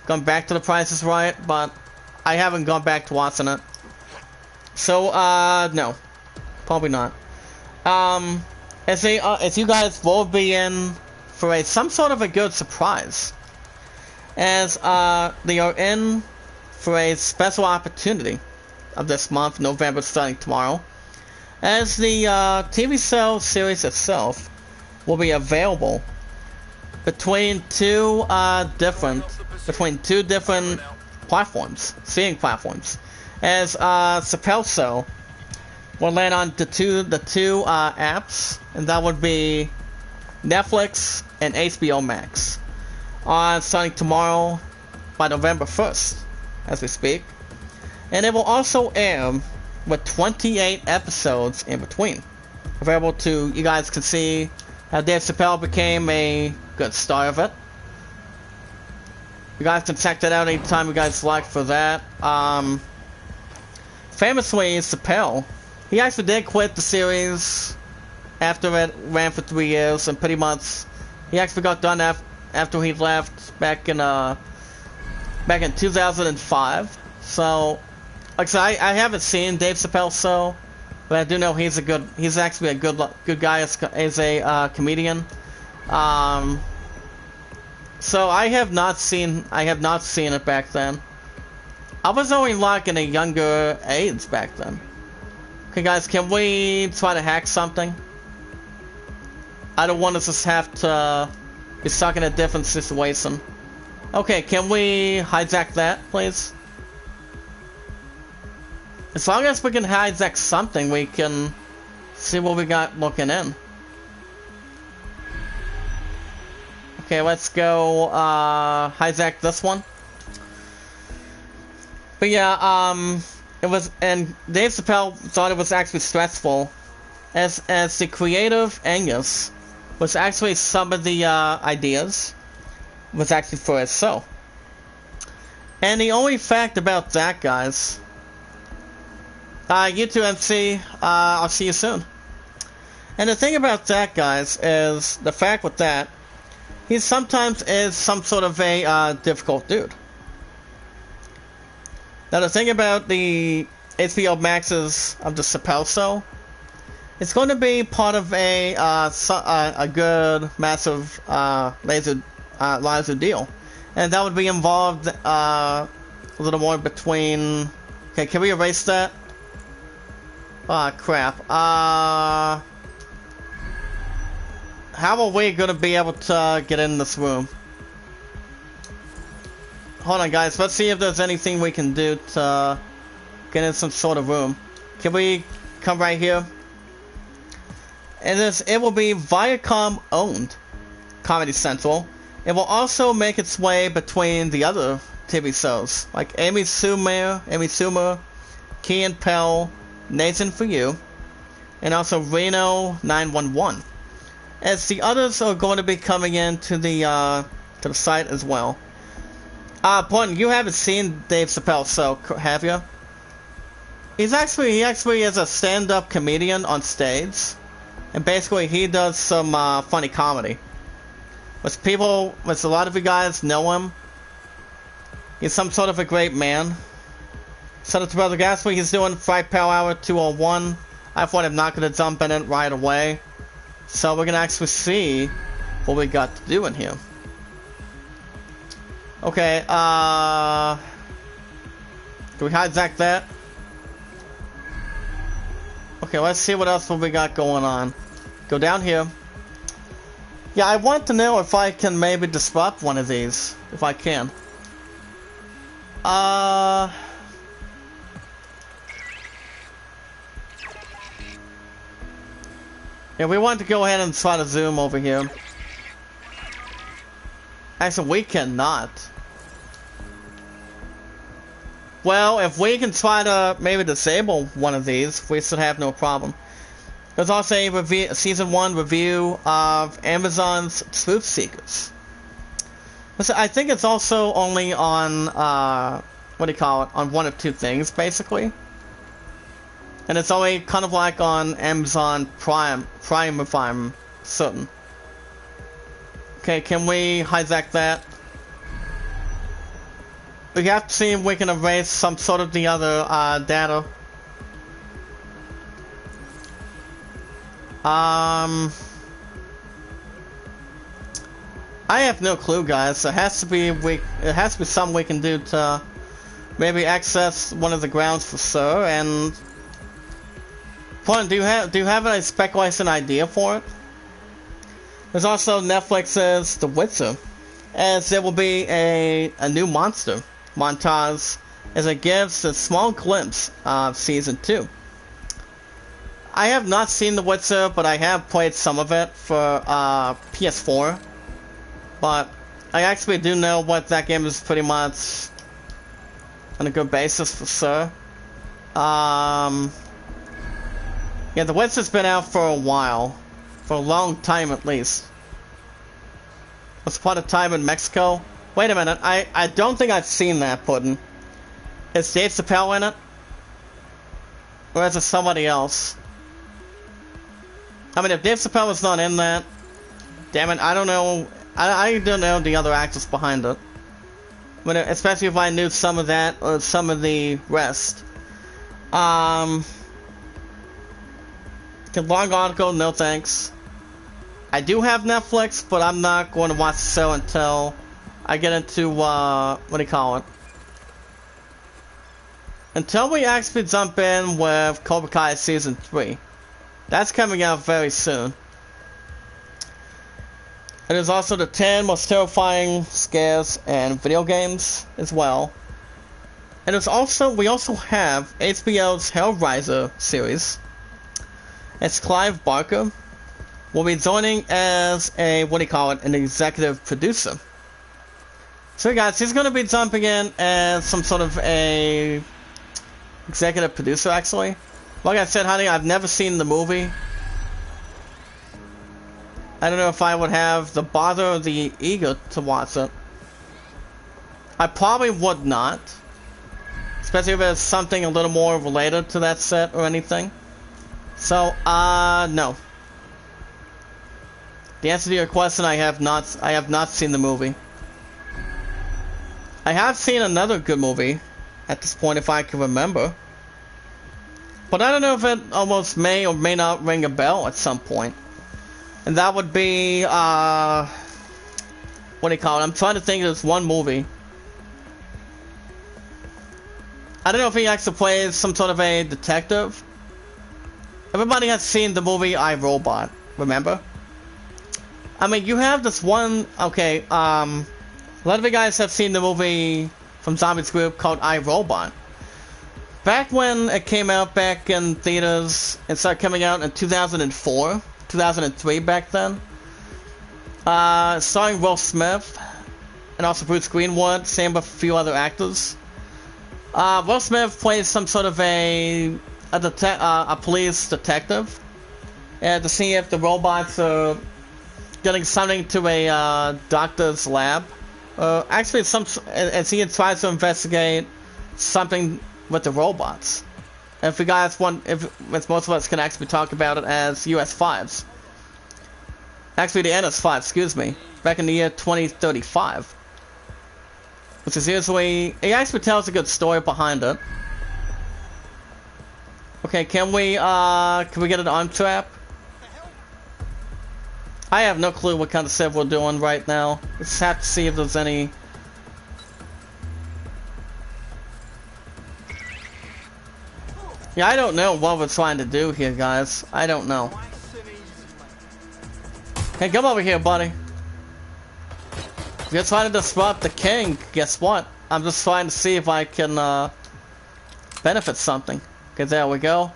gone back to the prices right, but I haven't gone back to watching it. So, no. Probably not. As you guys will be in for some sort of a good surprise. As, they are in for a special opportunity of this month, November, starting tomorrow. As the, TV show series itself will be available between two different platforms, streaming platforms. As Chappelle Show will land on the two apps, and that would be Netflix and HBO Max. Starting tomorrow by November 1st, as we speak. And it will also air with 28 episodes in between. Available to, you guys can see how Dave Chappelle became a good star of it. You guys can check that out anytime you guys like for that. Famously, Chappelle, he actually did quit the series after it ran for 3 years, and pretty much he actually got done after he left back in 2005. So, like I said, I haven't seen Dave Chappelle's show, but I do know he's actually a good guy as a comedian. So I have not seen it back then. I was only like in a younger age back then. Okay guys, can we try to hack something? I don't want to just have to be stuck in a different situation. Okay, can we hijack that, please? As long as we can hijack something, we can see what we got looking in. Okay, let's go hijack this one. But yeah, it was, and Dave Chappelle thought it was actually stressful, as the creative Angus was actually some of the ideas was actually for his show. And the only fact about that, guys, you too, MC, I'll see you soon. And the thing about that, guys, is the fact with that, he sometimes is some sort of a difficult dude. Now the thing about the HBO Max's of the Chappelle Show, it's going to be part of a good, massive laser deal, and that would be involved a little more between. Okay, can we erase that? Ah, crap. How are we gonna be able to get in this room? Hold on, guys. Let's see if there's anything we can do to get in some sort of room. Can we come right here? And it will be Viacom owned Comedy Central. It will also make its way between the other TV shows like Amy Schumer, Key and Peele, Nathan For You, and also Reno 911. As the others are going to be coming into the site as well. Point, you haven't seen Dave Chappelle, so have you? He actually is a stand-up comedian on stage, and basically he does some funny comedy. Which a lot of you guys know him. He's some sort of a great man. So that's Brother Gasly, he's doing Fight Power Hour 201. I thought I'm not going to jump in it right away. So we're going to actually see what we got to do in here. Okay, do we hijack that? Okay, let's see what else we got going on. Go down here. Yeah, I want to know if I can maybe disrupt one of these. If I can. Yeah, we want to go ahead and try to zoom over here. Actually, we cannot. Well, if we can try to maybe disable one of these, we should have no problem. There's also a Season 1 review of Amazon's Truth Seekers. I think it's also only on, what do you call it, on one of two things, basically. And it's only kind of like on Amazon Prime if I'm certain. Okay, can we hijack that? We have to see if we can erase some sort of the other data. I have no clue, guys. It has to be something we can do to maybe access one of the grounds for sure. And Point, do you have a speculation idea for it? There's also Netflix's The Witcher, as there will be a new monster montage as it gives a small glimpse of season 2. I have not seen The Witcher, but I have played some of it for PS4. But I actually do know what that game is pretty much on a good basis for sure. Yeah, The Witcher's been out for a while. For a long time at least. Once upon a time in Mexico. Wait a minute, I don't think I've seen that, Puddin'. Is Dave Chappelle in it? Or is it somebody else? I mean, if Dave Chappelle was not in that, damn it, I don't know. I don't know the other actors behind it. But especially if I knew some of that or some of the rest. Long article, no thanks. I do have Netflix, but I'm not going to watch the show until I get into, what do you call it? Until we actually jump in with Cobra Kai Season 3. That's coming out very soon. And there's also the 10 most terrifying scares in video games as well. And there's also, we also have HBO's Hellraiser series. It's Clive Barker. Will be joining as a, what do you call it, an executive producer. So guys, he's going to be jumping in as some sort of a executive producer actually. Like I said, honey, I've never seen the movie. I don't know if I would have the bother or the ego to watch it. I probably would not. Especially if it's something a little more related to that set or anything. So, no. The answer to your question, I have not seen the movie. I have seen another good movie at this point, if I can remember. But I don't know if it almost may or may not ring a bell at some point. And that would be, what do you call it? I'm trying to think of this one movie. I don't know if he actually plays some sort of a detective. Everybody has seen the movie I, Robot, remember? I mean, you have this one, okay, a lot of you guys have seen the movie from Zombies Group called I, Robot. Back when it came out back in theaters, it started coming out in 2004, 2003 back then. Starring Will Smith, and also Bruce Greenwood, same with a few other actors. Will Smith plays some sort of a police detective, and to see if the robots are getting something to a doctor's lab. Actually, as he tries to investigate something with the robots. And if you guys want, if most of us can actually talk about it as US-5s. Actually, the NS-5, excuse me. Back in the year 2035. Which is usually, it actually tells a good story behind it. Okay, can we get an arm trap? I have no clue what kind of stuff we're doing right now. Let's have to see if there's any. Yeah, I don't know what we're trying to do here, guys. I don't know. Hey, come over here, buddy. If you're trying to disrupt the king, guess what? I'm just trying to see if I can benefit something. Okay, there we go.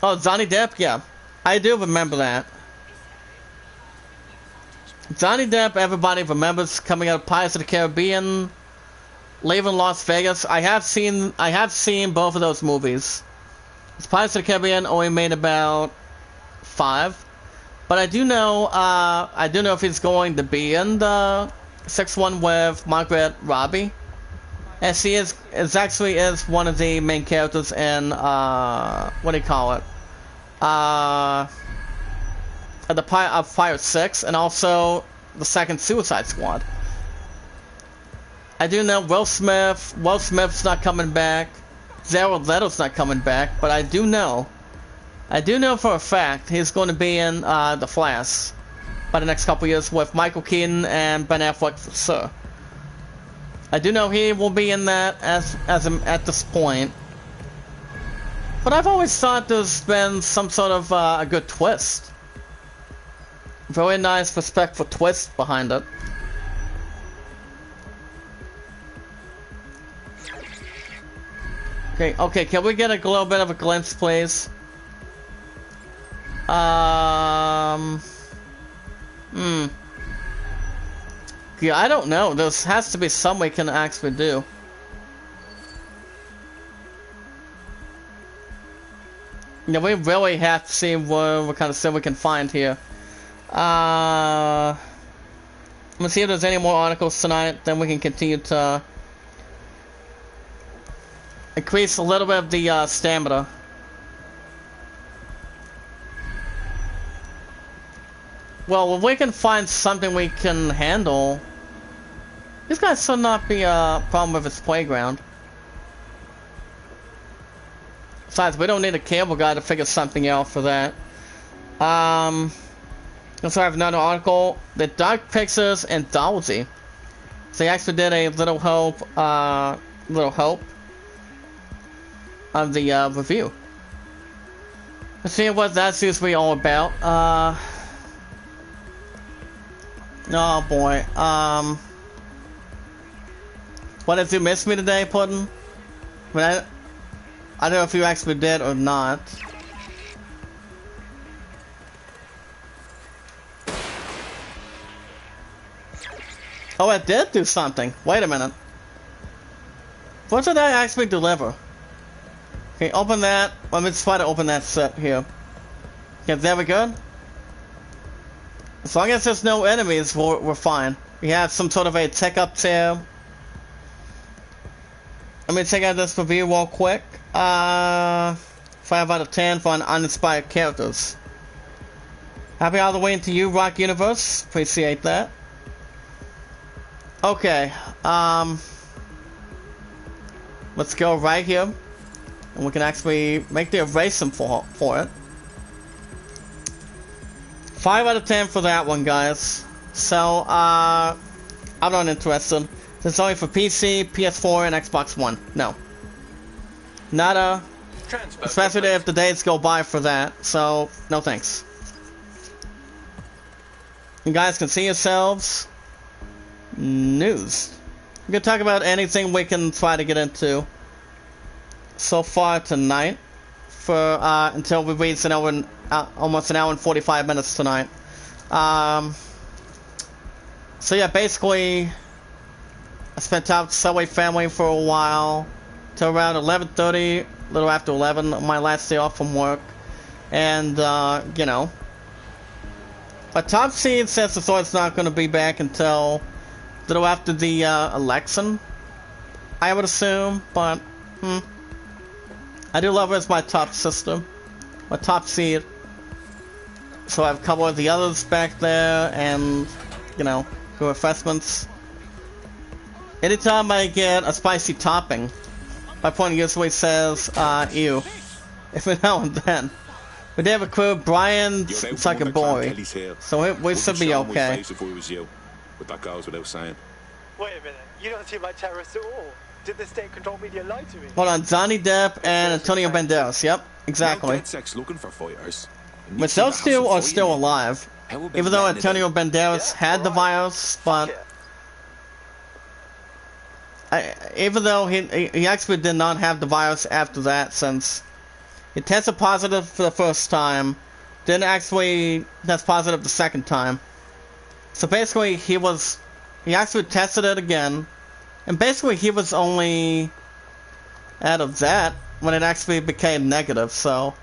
Oh, Johnny Depp? Yeah. I do remember that. Johnny Depp, everybody remembers coming out of Pirates of the Caribbean, leaving Las Vegas. I have seen both of those movies. Pirates of the Caribbean only made about 5. But I do know if he's going to be in the 6th one with Margaret Robbie. As he is actually is one of the main characters in what do you call it? The Fire 6, and also the second Suicide Squad. I do know Will Smith's not coming back. Jared Leto's not coming back, but I do know for a fact he's going to be in The Flash by the next couple years with Michael Keaton and Ben Affleck for sure. I do know he will be in that at this point. But I've always thought there's been some sort of a good twist. Very nice, respectful twist behind it. Okay, can we get a little bit of a glimpse, please? Yeah, I don't know. There has to be some we can actually do. Yeah, we really have to see what kind of stuff we can find here. Let's see if there's any more articles tonight. Then we can continue to increase a little bit of the stamina. Well, if we can find something we can handle, these guys should not be a problem with its playground. Besides, we don't need a cable guy to figure something out for that. Also, I have another article. The Dark Pictures Anthology. So they actually did a little help of the review. Let's see what that's usually all about. Oh boy. What, did you miss me today, Puddin'? I don't know if you actually did or not. Oh, it did do something. Wait a minute. What did I actually deliver? Okay, open that. Let me try to open that set here. Okay, there we go. As long as there's no enemies, we're fine. We have some sort of a tech up there. Let me check out this review real quick. 5 out of 10 for uninspired characters. Happy Halloween to you, Rock Universe. Appreciate that. Okay, let's go right here, and we can actually make the erasing for it. 5 out of 10 for that one, guys. So, I'm not interested. This is only for PC, PS4, and Xbox One. No. Nada. Especially if the days go by for that, so, no thanks. You guys can see yourselves. News. We can talk about anything we can try to get into so far tonight for until we reach an hour and, almost an hour and 45 minutes tonight. So yeah, basically I spent time with the Subway family for a while till around 11:30, a little after 11 on my last day off from work, and you know, my top seed says the sword's not going to be back until a little after the election, I would assume, but I do love her as my top sister, my top seed. So I have a couple of the others back there, and you know, good refreshments. Anytime I get a spicy topping, my point usually says ew, every now and then. We did have a crew. Brian's like a boy, so we should be okay. But that goes without saying. Wait a minute, you don't seem like terrorists at all. Did the state-controlled media lie to me? Hold on, Johnny Depp and Antonio Banderas. Yep, exactly. Looking for fighters. Which those two are still alive, even though Antonio Banderas had the virus. But even though he actually did not have the virus after that, since he tested positive for the first time, didn't actually test positive the second time. So basically, he actually tested it again, and basically he was only out of that when it actually became negative, so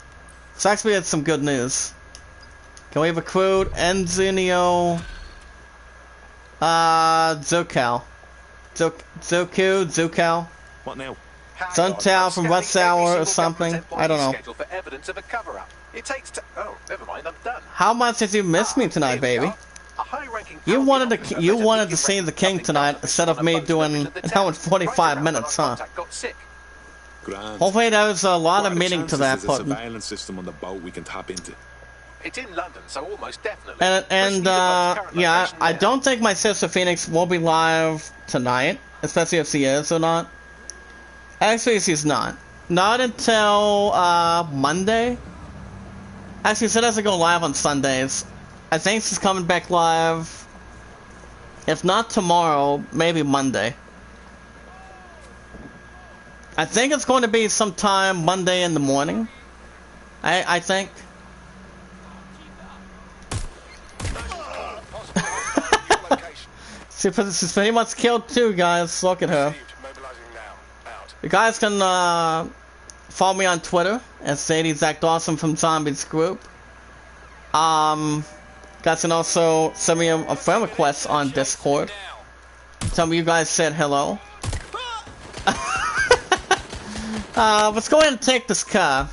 it's actually some good news. Can we recruit Enzio Zircal? Zukao. What now? Suntown from Rush Hour or something. I don't know. For evidence of a cover-up. It takes oh, never mind, I'm done. How much did you miss me tonight, baby? You wanted to see the king tonight instead of me doing an hour and 45 minutes, huh? Grand. Hopefully there was a lot What of are the meaning to chances that, there's a but surveillance system on the boat we can tap into? It's in London, so almost definitely. yeah, I don't think my sister Phoenix will be live tonight, especially if she is or not. Actually, she's not. Not until Monday. Actually, she doesn't go live on Sundays. I think she's coming back live. If not tomorrow, maybe Monday. I think it's going to be sometime Monday in the morning. I think. She's pretty much killed too, guys. Look at her. You guys can follow me on Twitter at SadieZachDawson from Zombies Group. Guys can also send me a friend request on Discord. Tell me you guys said hello. Let's go ahead and take this car.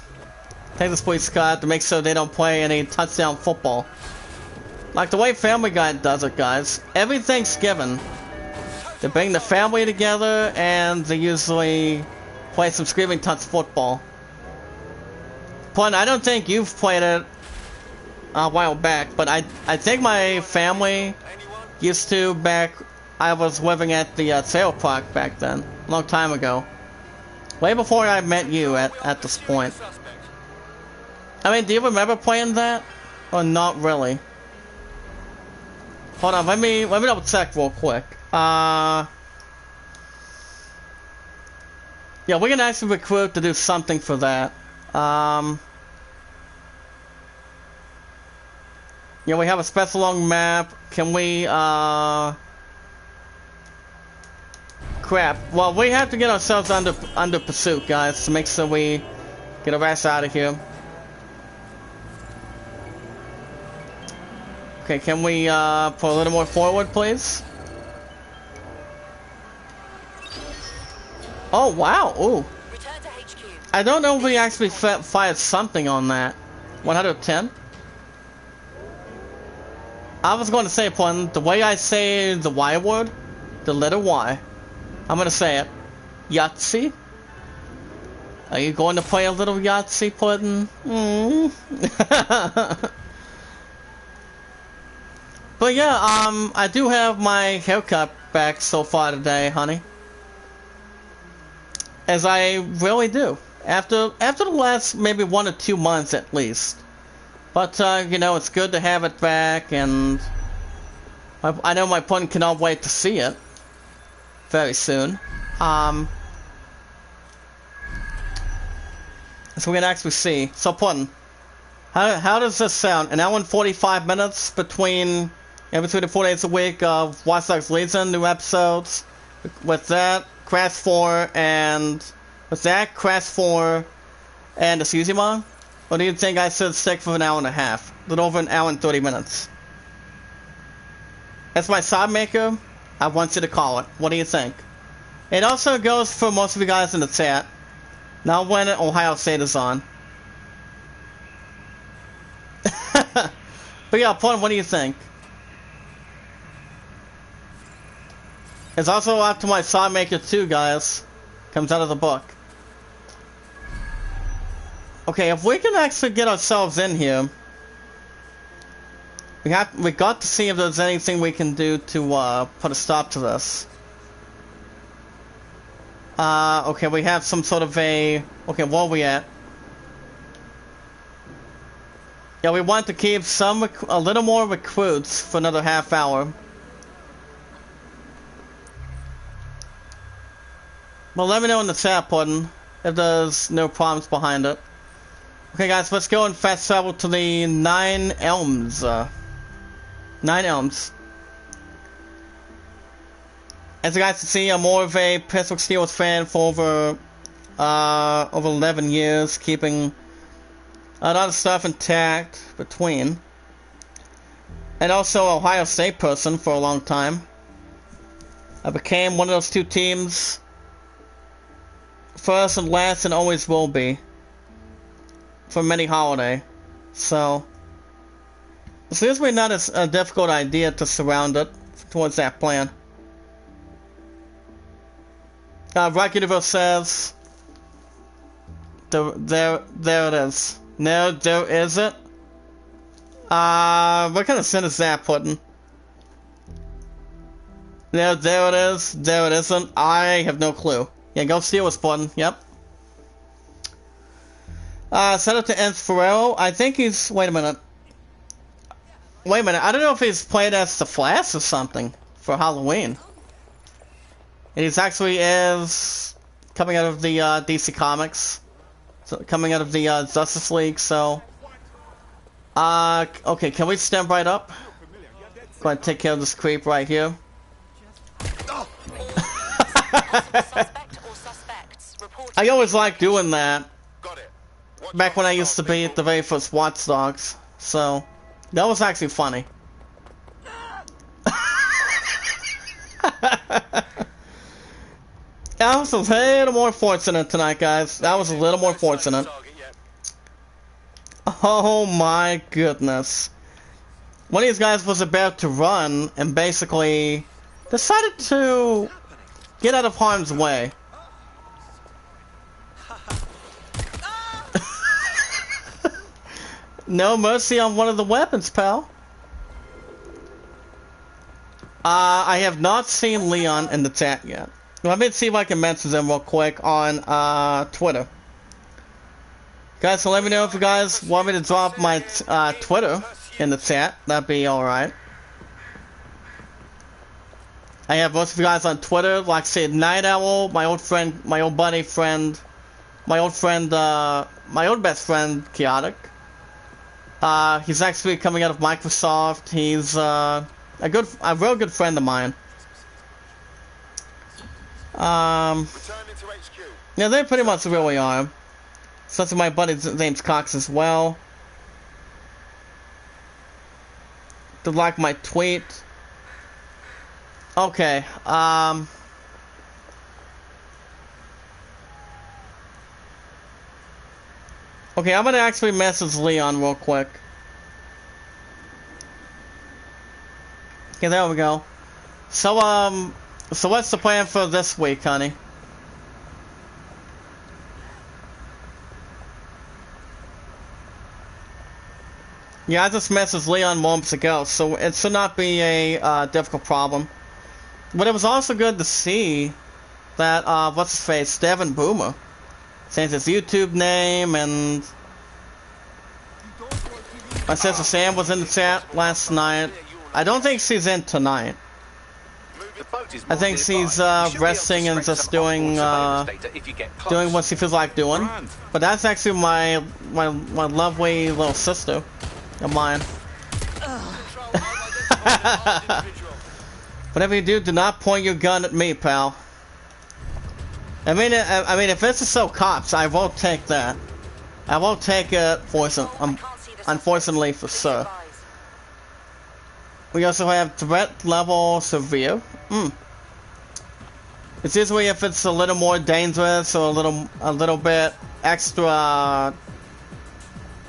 Take this police car to make sure they don't play any touchdown football. Like the way Family Guy does it, guys. Every Thanksgiving, they bring the family together and they usually play some screaming touch football. But I don't think you've played it a while back, but I think my family used to back. I was living at the Sail Park back then, a long time ago. Way before I met you at this point. I mean, do you remember playing that? Or not really? Hold on, let me double check real quick. Yeah, we can actually recruit to do something for that. Yeah, we have a special long map. Can we, crap. Well, we have to get ourselves under pursuit, guys, to make sure we get our ass out of here. Okay, can we, put a little more forward, please? Oh, wow, ooh. Return to HQ. I don't know if we actually fired something on that. 110? I was going to say, Pun, the way I say the Y word, the letter Y, I'm going to say it. Yahtzee? Are you going to play a little Yahtzee, Puddin'? But yeah, I do have my haircut back so far today, honey. As I really do. After the last maybe 1 or 2 months at least. But, you know, it's good to have it back, and I know my Puddin' cannot wait to see it very soon. So we can actually see. So, Puddin', how does this sound? An hour and 45 minutes between the 4 days a week of Watch Dogs Legion, new episodes. With that, Crash 4, and with that, Crash 4 and the Suzima? Or do you think I should stick for an hour and a half? A little over an hour and 30 minutes. That's my side maker. I want you to call it. What do you think? It also goes for most of you guys in the chat. Not when Ohio State is on. But yeah, Point, what do you think? It's also up to my side maker too, guys. Comes out of the book. Okay, if we can actually get ourselves in here, we got to see if there's anything we can do to put a stop to this. Okay, we have some sort of a. Okay, where are we at? Yeah, we want to keep a little more recruits for another half hour. Well, let me know in the chat, Puddin', if there's no problems behind it. Okay, guys, let's go and fast travel to the 9 Elms. 9 Elms. As you guys can see, I'm more of a Pittsburgh Steelers fan for over 11 years, keeping a lot of stuff intact between. And also Ohio State person for a long time. I became one of those two teams. First and last and always will be. For many holiday. So it's usually not a difficult idea to surround it towards that plan. Rock Universe says there it is. No, there isn't. What kind of sin is that, Puddin'? No, there it is. There it isn't. I have no clue. Yeah, go steal his Puddin'. Yep. Set up to Enferro. I think he's... Wait a minute. Wait a minute. I don't know if he's played as the Flash or something for Halloween. And he's actually is coming out of the DC Comics. So, coming out of the Justice League, so... okay, can we stand right up? Go ahead and take care of this creep right here. I always like doing that. Back when I used to be at the very first Watch Dogs. So, that was actually funny. I was a little more fortunate tonight, guys. That was a little more fortunate. Oh my goodness. One of these guys was about to run and basically decided to get out of harm's way. No mercy on one of the weapons, pal. I have not seen Leon in the chat yet. Let me see if I can mention them real quick on Twitter. Guys, so let me know if you guys want me to drop my Twitter in the chat. That'd be alright. I have most of you guys on Twitter. Like I said, Night Owl, my old friend, my old buddy friend, my old best friend, Chaotic. He's actually coming out of Microsoft. He's a real good friend of mine. Yeah, they pretty much really are. Such as my buddy's name's Cox as well. To like my tweet. Okay, okay, I'm gonna actually message Leon real quick. Okay, there we go. So, so what's the plan for this week, honey? Yeah, I just messaged Leon moments ago, so it should not be a difficult problem. But it was also good to see that, what's his face, Devin Boomer, changed his YouTube name, and my sister Sam was in the chat last night. I don't think she's in tonight. I think she's resting and just doing what she feels like doing. But that's actually my lovely little sister of mine. Whatever you do not point your gun at me, pal. I mean, if this is so cops, I won't take that. I won't take it unfortunately for sure. We also have threat level severe. It's usually if it's a little more dangerous or a little bit extra.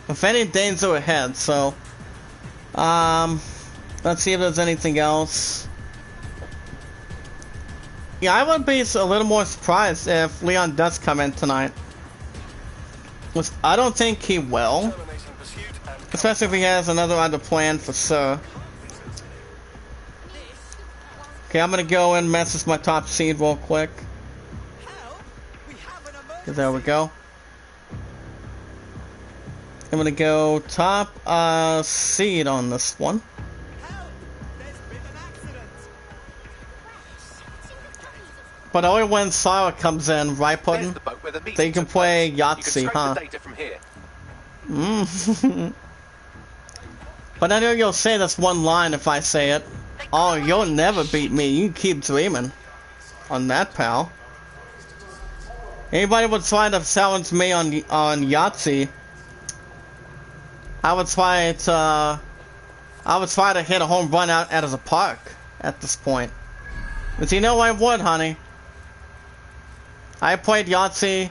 If any danger ahead, so let's see if there's anything else. Yeah, I would be a little more surprised if Leon does come in tonight. Which I don't think he will. Especially if he has another other plan for sure. Okay, I'm gonna go and message my top seed real quick. There we go. I'm gonna go top seed on this one. But only when Sarah comes in, right, Puddin'? So you can play Yahtzee, huh? But I know you'll say this one line if I say it. Oh, you'll never beat me. You can keep dreaming. On that, pal. Anybody would try to challenge me on Yahtzee, I would try to hit a home run out of the park at this point. But you know I would, honey. I played Yahtzee.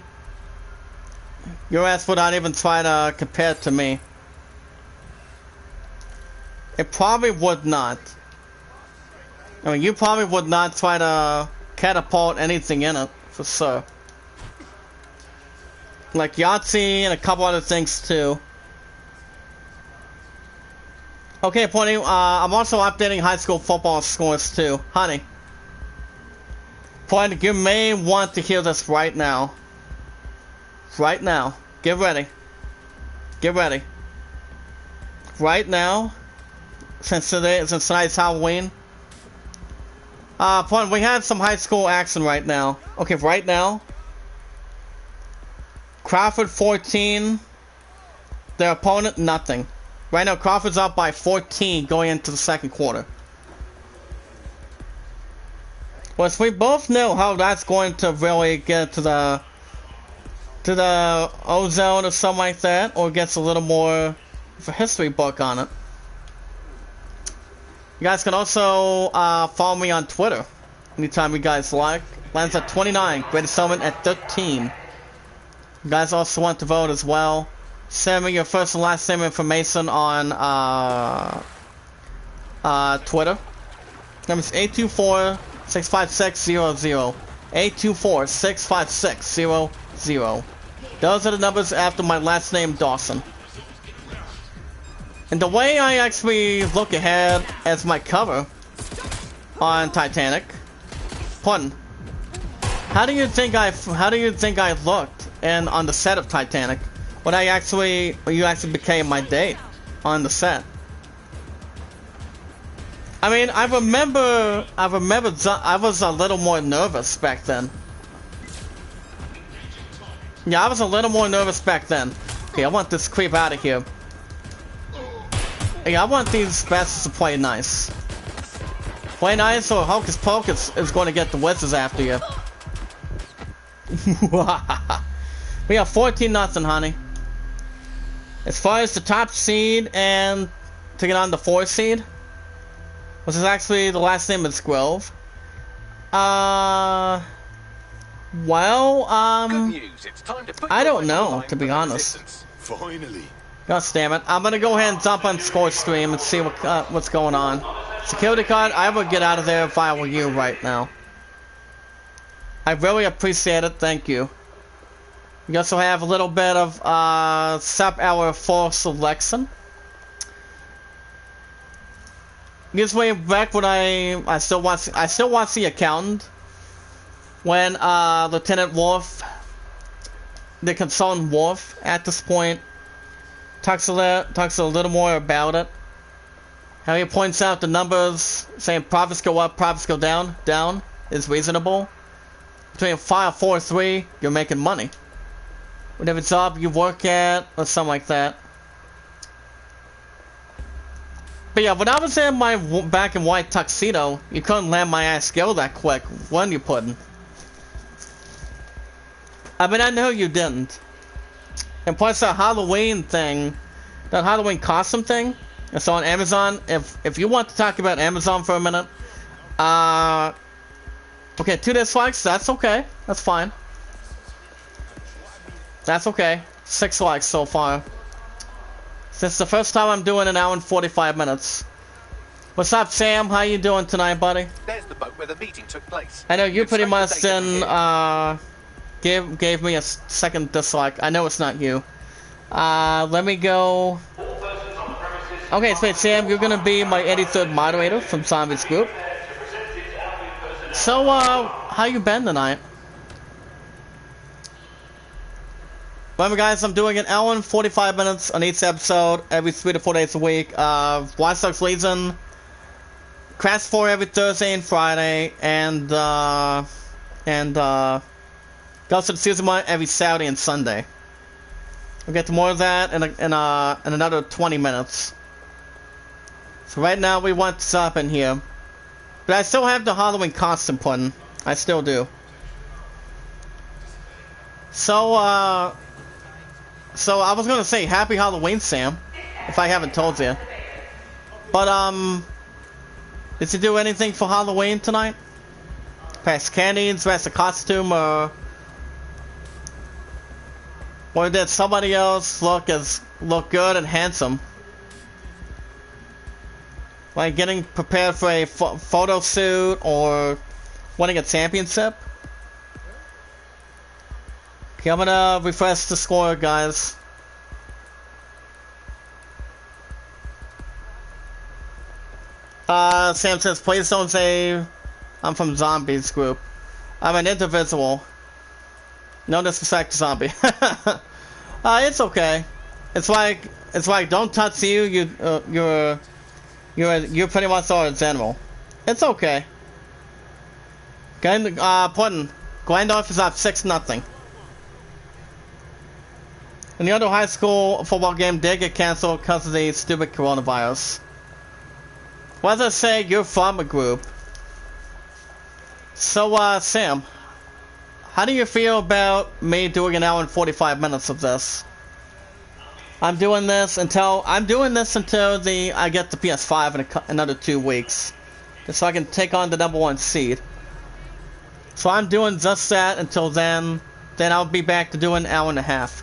Your ass would not even try to compare it to me. It probably would not. I mean, you probably would not try to catapult anything in it, for sure. Like Yahtzee and a couple other things too. Okay, Pony, I'm also updating high school football scores too. Honey. Pony, you may want to hear this right now. Right now. Get ready. Get ready. Right now. Since tonight's Halloween. Pony, we had some high school action right now. Okay, right now. Crawford 14. Their opponent, nothing. Right now, Crawford's up by 14 going into the second quarter. Well, we both know how that's going to really get to the ozone or something like that, or gets a little more of a history book on it. You guys can also follow me on Twitter anytime you guys like. Lands at 29, Greatest Summon at 13. You guys also want to vote as well. Send me your first and last name information on Twitter. Number is 824-656-00. 824-656-00. Those are the numbers after my last name, Dawson. And the way I actually look ahead as my cover on Titanic, pun. How do you think I looked and on the set of Titanic when you actually became my date on the set? I mean, I remember I was a little more nervous back then. Yeah, I was a little more nervous back then. Okay, I want this creep out of here. Hey, I want these bastards to play nice. Play nice or Hocus Pocus is going to get the wizards after you. We have 14-0, honey. As far as the top seed and to get on the 4th seed, which is actually the last name is Grove. Well, Good news. It's time to put I your don't life on the know, line to be for honest. resistance. Finally. God damn it. I'm gonna go ahead and jump on Score Stream and see what's going on. Security card, I would get out of there if I were you right now. I really appreciate it, thank you. We also have a little bit of sub-hour 4 selection. Usually back when I still watch The Accountant, when Lieutenant Worf, the consultant Worf at this point, talks a little more about it. How he points out the numbers, saying profits go up, profits go down. Down is reasonable. Between 5, 4, 3, you're making money. Whatever job you work at, or something like that. But yeah, when I was in my black and white tuxedo, you couldn't land my ass skill that quick, when you puddin'. I mean, I know you didn't. And plus that Halloween thing, that Halloween costume thing, it's on Amazon. If you want to talk about Amazon for a minute, okay, 2 dislikes, that's okay. That's fine. That's okay. 6 likes so far. Since the first time I'm doing an hour and 45 minutes. What's up, Sam? How you doing tonight, buddy? There's the boat where the meeting took place. I know you It's pretty safe much to say didn't, gave me a second dislike. I know it's not you. Let me go. Okay, so wait, Sam, you're gonna be my 83rd moderator from Zombies Group. So, how you been tonight? Remember, guys, I'm doing an hour and 45 minutes on each episode every 3 to 4 days a week. Watch Dogs Legion, Crash 4 every Thursday and Friday, and Ghost of Tsushima every Saturday and Sunday. We'll get to more of that in another 20 minutes. So right now we want to stop in here. But I still have the Halloween costume pudding. I still do. So I was gonna say Happy Halloween, Sam, if I haven't told you. But did you do anything for Halloween tonight? packs candies, wears a costume, or did somebody else look good and handsome? Like getting prepared for a photo shoot or winning a championship? Okay, I'm gonna refresh the score, guys. Sam says, please don't say I'm from Zombies group. I'm an individual. No disrespect to zombie. It's okay. It's like don't touch you. You're pretty much all a general. It's okay. Puddin. Glendorf is up 6-0. And the other high school football game did get cancelled because of the stupid coronavirus. What does it say? You're from a group. So, Sam, how do you feel about me doing an hour and 45 minutes of this? I'm doing this until I get the PS5 in another 2 weeks, just so I can take on the #1 seed. So I'm doing just that until then. Then I'll be back to doing an hour and a half.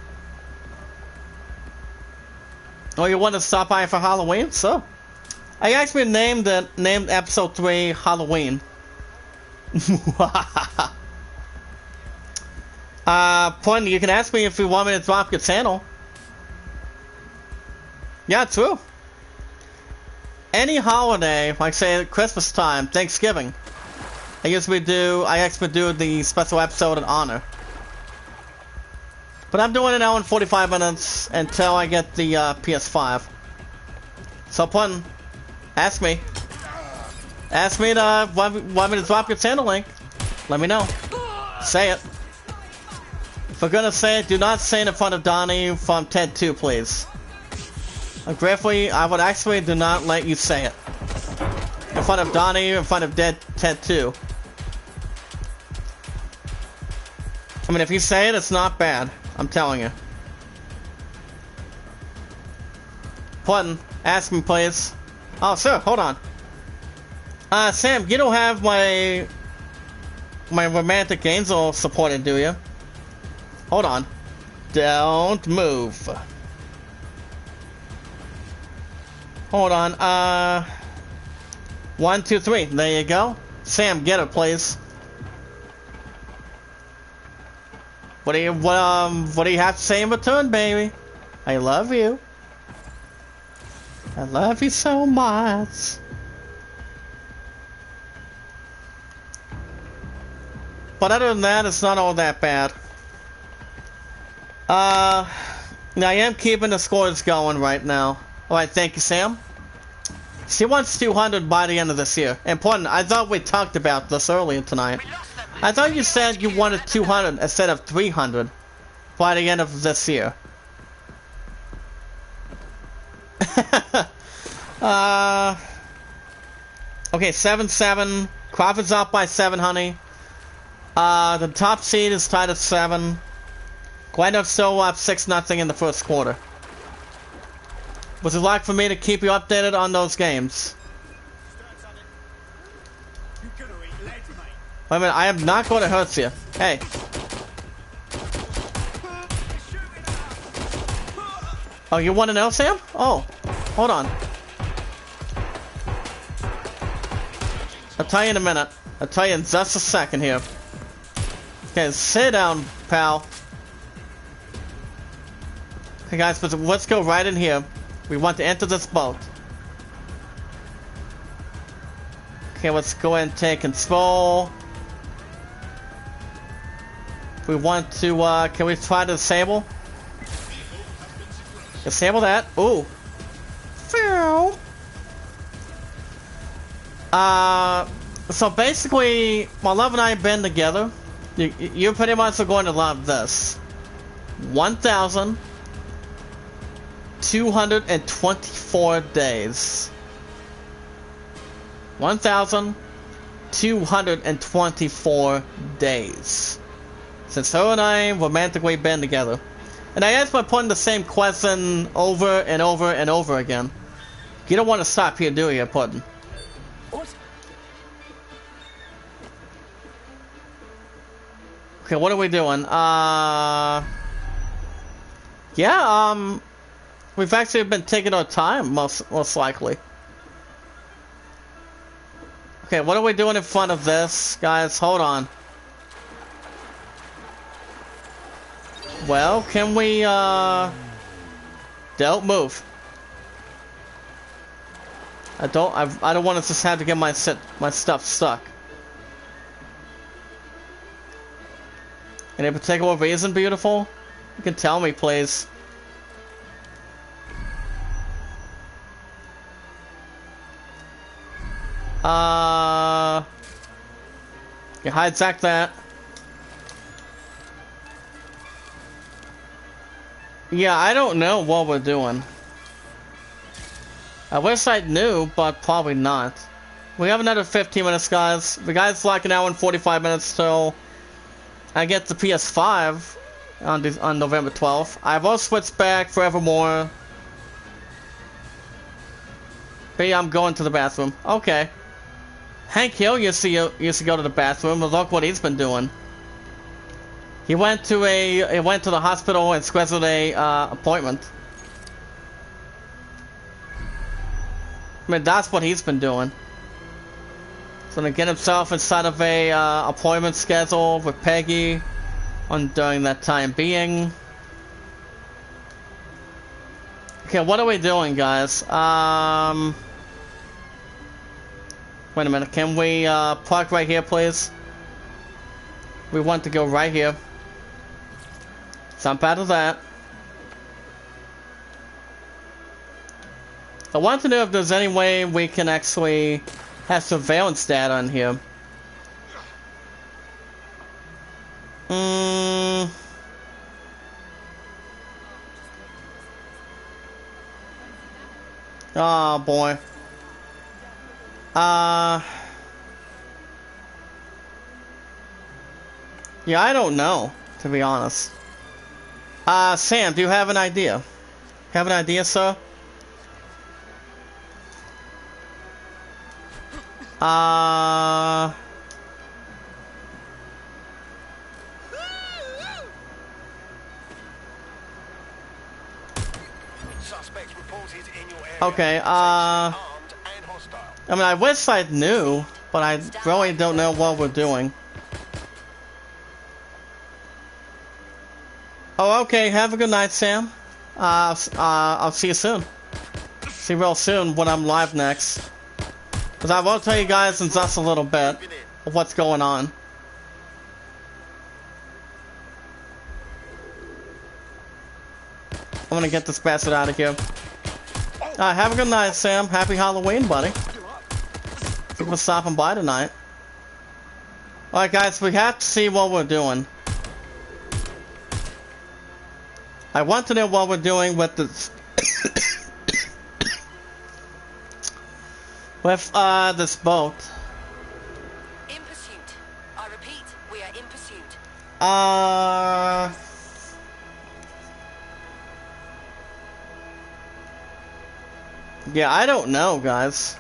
Oh, you want to stop by for Halloween? So, I actually named episode 3 Halloween. Point, you can ask me if you want me to drop your channel. Yeah, true. Any holiday, like say Christmas time, Thanksgiving, I actually do the special episode in honor. But I'm doing an hour and 45 minutes until I get the PS5. So, Point, ask me. Ask me to want me to drop your channel link. Let me know. Say it. If we're gonna say it, do not say it in front of Donnie from Ted 2, please. Gratefully, I would actually do not let you say it. In front of Donnie, in front of Ted 2. I mean, if you say it, it's not bad. I'm telling you. Button, ask me, please. Oh, sir, hold on. Sam, you don't have my romantic angel supported, do you? Hold on. Don't move. Hold on. 1, 2, 3. There you go. Sam, get it, please. What do you have to say in return, baby? I love you. I love you so much. But other than that, it's not all that bad. Now I am keeping the scores going right now. Alright, thank you, Sam. She wants 200 by the end of this year. Important, I thought we talked about this earlier tonight. I thought you said you wanted 200 instead of 300 by the end of this year. Okay, 7-7. Crawford's up by 7, honey. The top seed is tied at 7. Glendorf's still up 6-0 in the first quarter. Would you like for me to keep you updated on those games? Wait a minute, I am not going to hurt you. Hey. Oh, you want to know, Sam? Oh, hold on. I'll tell you in a minute. I'll tell you in just a second here. Okay, sit down, pal. Okay, guys, but let's go right in here. We want to enter this boat. Okay, let's go ahead and take control. We want to, can we try to disable? Disable that. Ooh. So basically, my love and I have been together. You pretty much are going to love this. 1,224 days. 1,224 days. Since her and I romantically been together. And I asked by putting the same question over and over and over again. You don't want to stop here, do you, Puddin? What? Okay, what are we doing? Yeah, we've actually been taking our time, most likely. Okay, what are we doing in front of this? Guys, hold on. Well, can we, don't move. I don't want to just have to get my stuff stuck. Any particular reason, beautiful? You can tell me, please. Yeah, hijack that. Yeah, I don't know what we're doing. I wish I knew, but probably not. We have another 15 minutes, guys. The guy's like an hour and 45 minutes till I get the PS5 on November 12th. I've also switched back forevermore. But yeah, I'm going to the bathroom. Okay. Hank Hill used to go to the bathroom, but look what he's been doing. He went to the hospital and scheduled a appointment. I mean, that's what he's been doing. So to get himself inside of a appointment schedule with Peggy during that time being. Okay, what are we doing, guys? Wait a minute, can we park right here, please? We want to go right here. Jump out of that. I want to know if there's any way we can actually have surveillance data in here. Oh boy. Yeah, I don't know, to be honest. Sam, do you have an idea? Have an idea, sir? Suspects reported in your area. Okay, Armed and hostile. I mean, I wish I knew, but I really don't know what we're doing. Oh, okay, have a good night, Sam. I'll see you soon. See you real soon when I'm live next. Because I will tell you guys in just a little bit of what's going on. I'm gonna get this bastard out of here. Have a good night, Sam. Happy Halloween, buddy. Thank you for stopping by tonight. Alright, guys, we have to see what we're doing. I want to know what we're doing with this... with, this boat. In pursuit. I repeat, we are in pursuit. Yeah, I don't know, guys.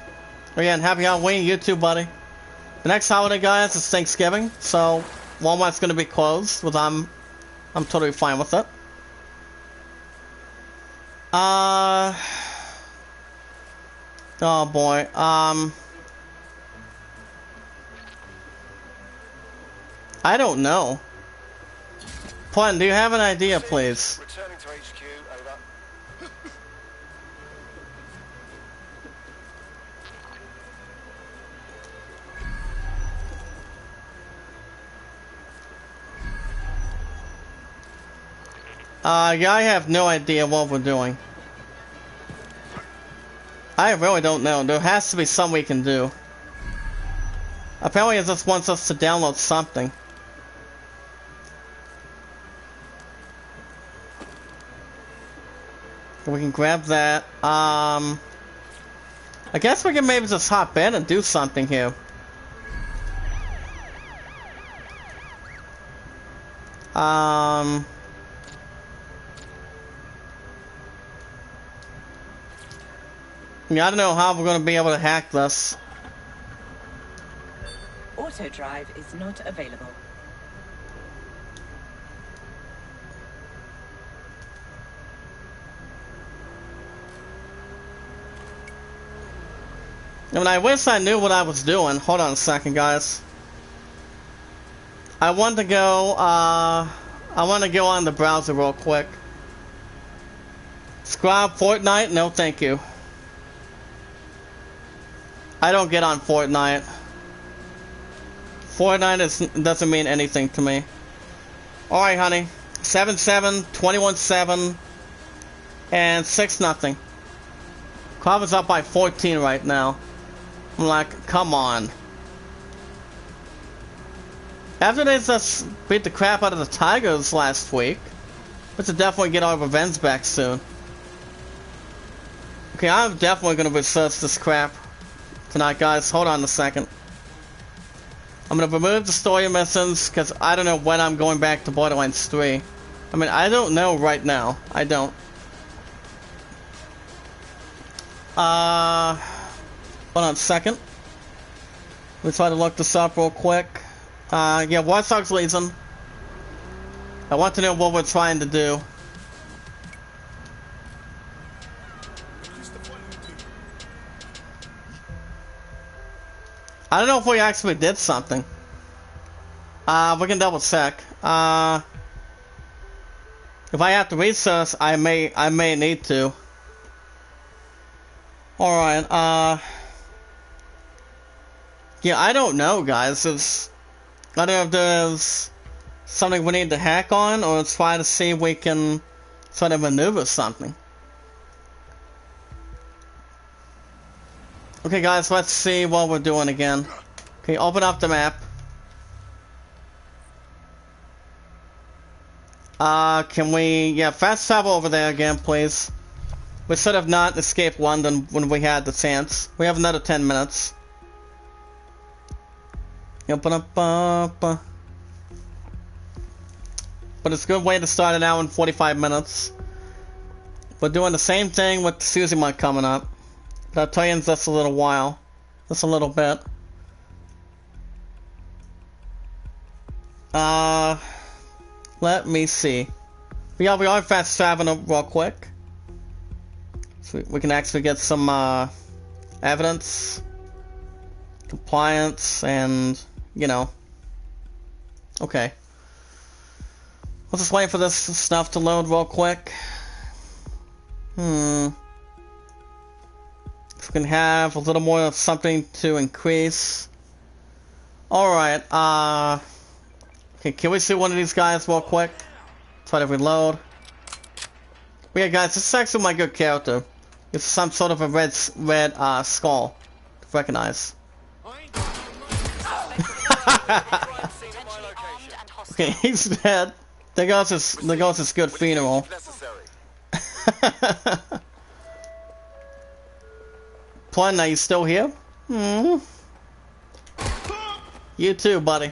Again, happy Halloween, you too, buddy. The next holiday, guys, is Thanksgiving, so Walmart's gonna be closed, but I'm totally fine with it. Oh boy, I don't know. Plen, do you have an idea, please? Returning to HQ, over. Yeah, I have no idea what we're doing. I really don't know. There has to be something we can do. Apparently it just wants us to download something. We can grab that. I guess we can maybe just hop in and do something here. Yeah, I don't know how we're going to be able to hack this. Auto drive is not available. I mean, I wish I knew what I was doing. Hold on a second, guys. I want to go on the browser real quick. Scribe Fortnite? No, thank you. I don't get on Fortnite. Fortnite doesn't mean anything to me. Alright, honey. 7-7, 21-7, and 6-0. Club is up by 14 right now. I'm like, come on. After they just beat the crap out of the Tigers last week, we should definitely get our revenge back soon. Okay, I'm definitely gonna research this crap tonight, guys. Hold on a second. I'm gonna remove the story missions because I don't know when I'm going back to Borderlands 3. I mean, I don't know right now. I don't. Hold on a second. Let's try to look this up real quick. Yeah, Watch Dogs Legion. I want to know what we're trying to do. I don't know if we actually did something. We can double check. If I have to research, I may need to. Alright, yeah, I don't know, guys. I don't know if there's something we need to hack on, or try to see if we can try to maneuver something. Okay, guys, let's see what we're doing again. Okay, open up the map. Can we... Yeah, fast travel over there again, please. We should have not escaped London when we had the chance. We have another 10 minutes. But it's a good way to start an hour and 45 minutes. We're doing the same thing with Tsushima coming up. But I'll tell you in just a little while. Just a little bit. Let me see. Yeah, we are fast traveling real quick. So we can actually get some evidence, compliance, and, you know. Okay. Let's just wait for this stuff to load real quick. If we can have a little more of something to increase. Alright, okay, can we see one of these guys real quick? Try to reload. But yeah, guys, this is actually my good character. It's some sort of a red skull to recognize. Okay, he's dead. There goes his good funeral. Plun, are you still here? You too, buddy.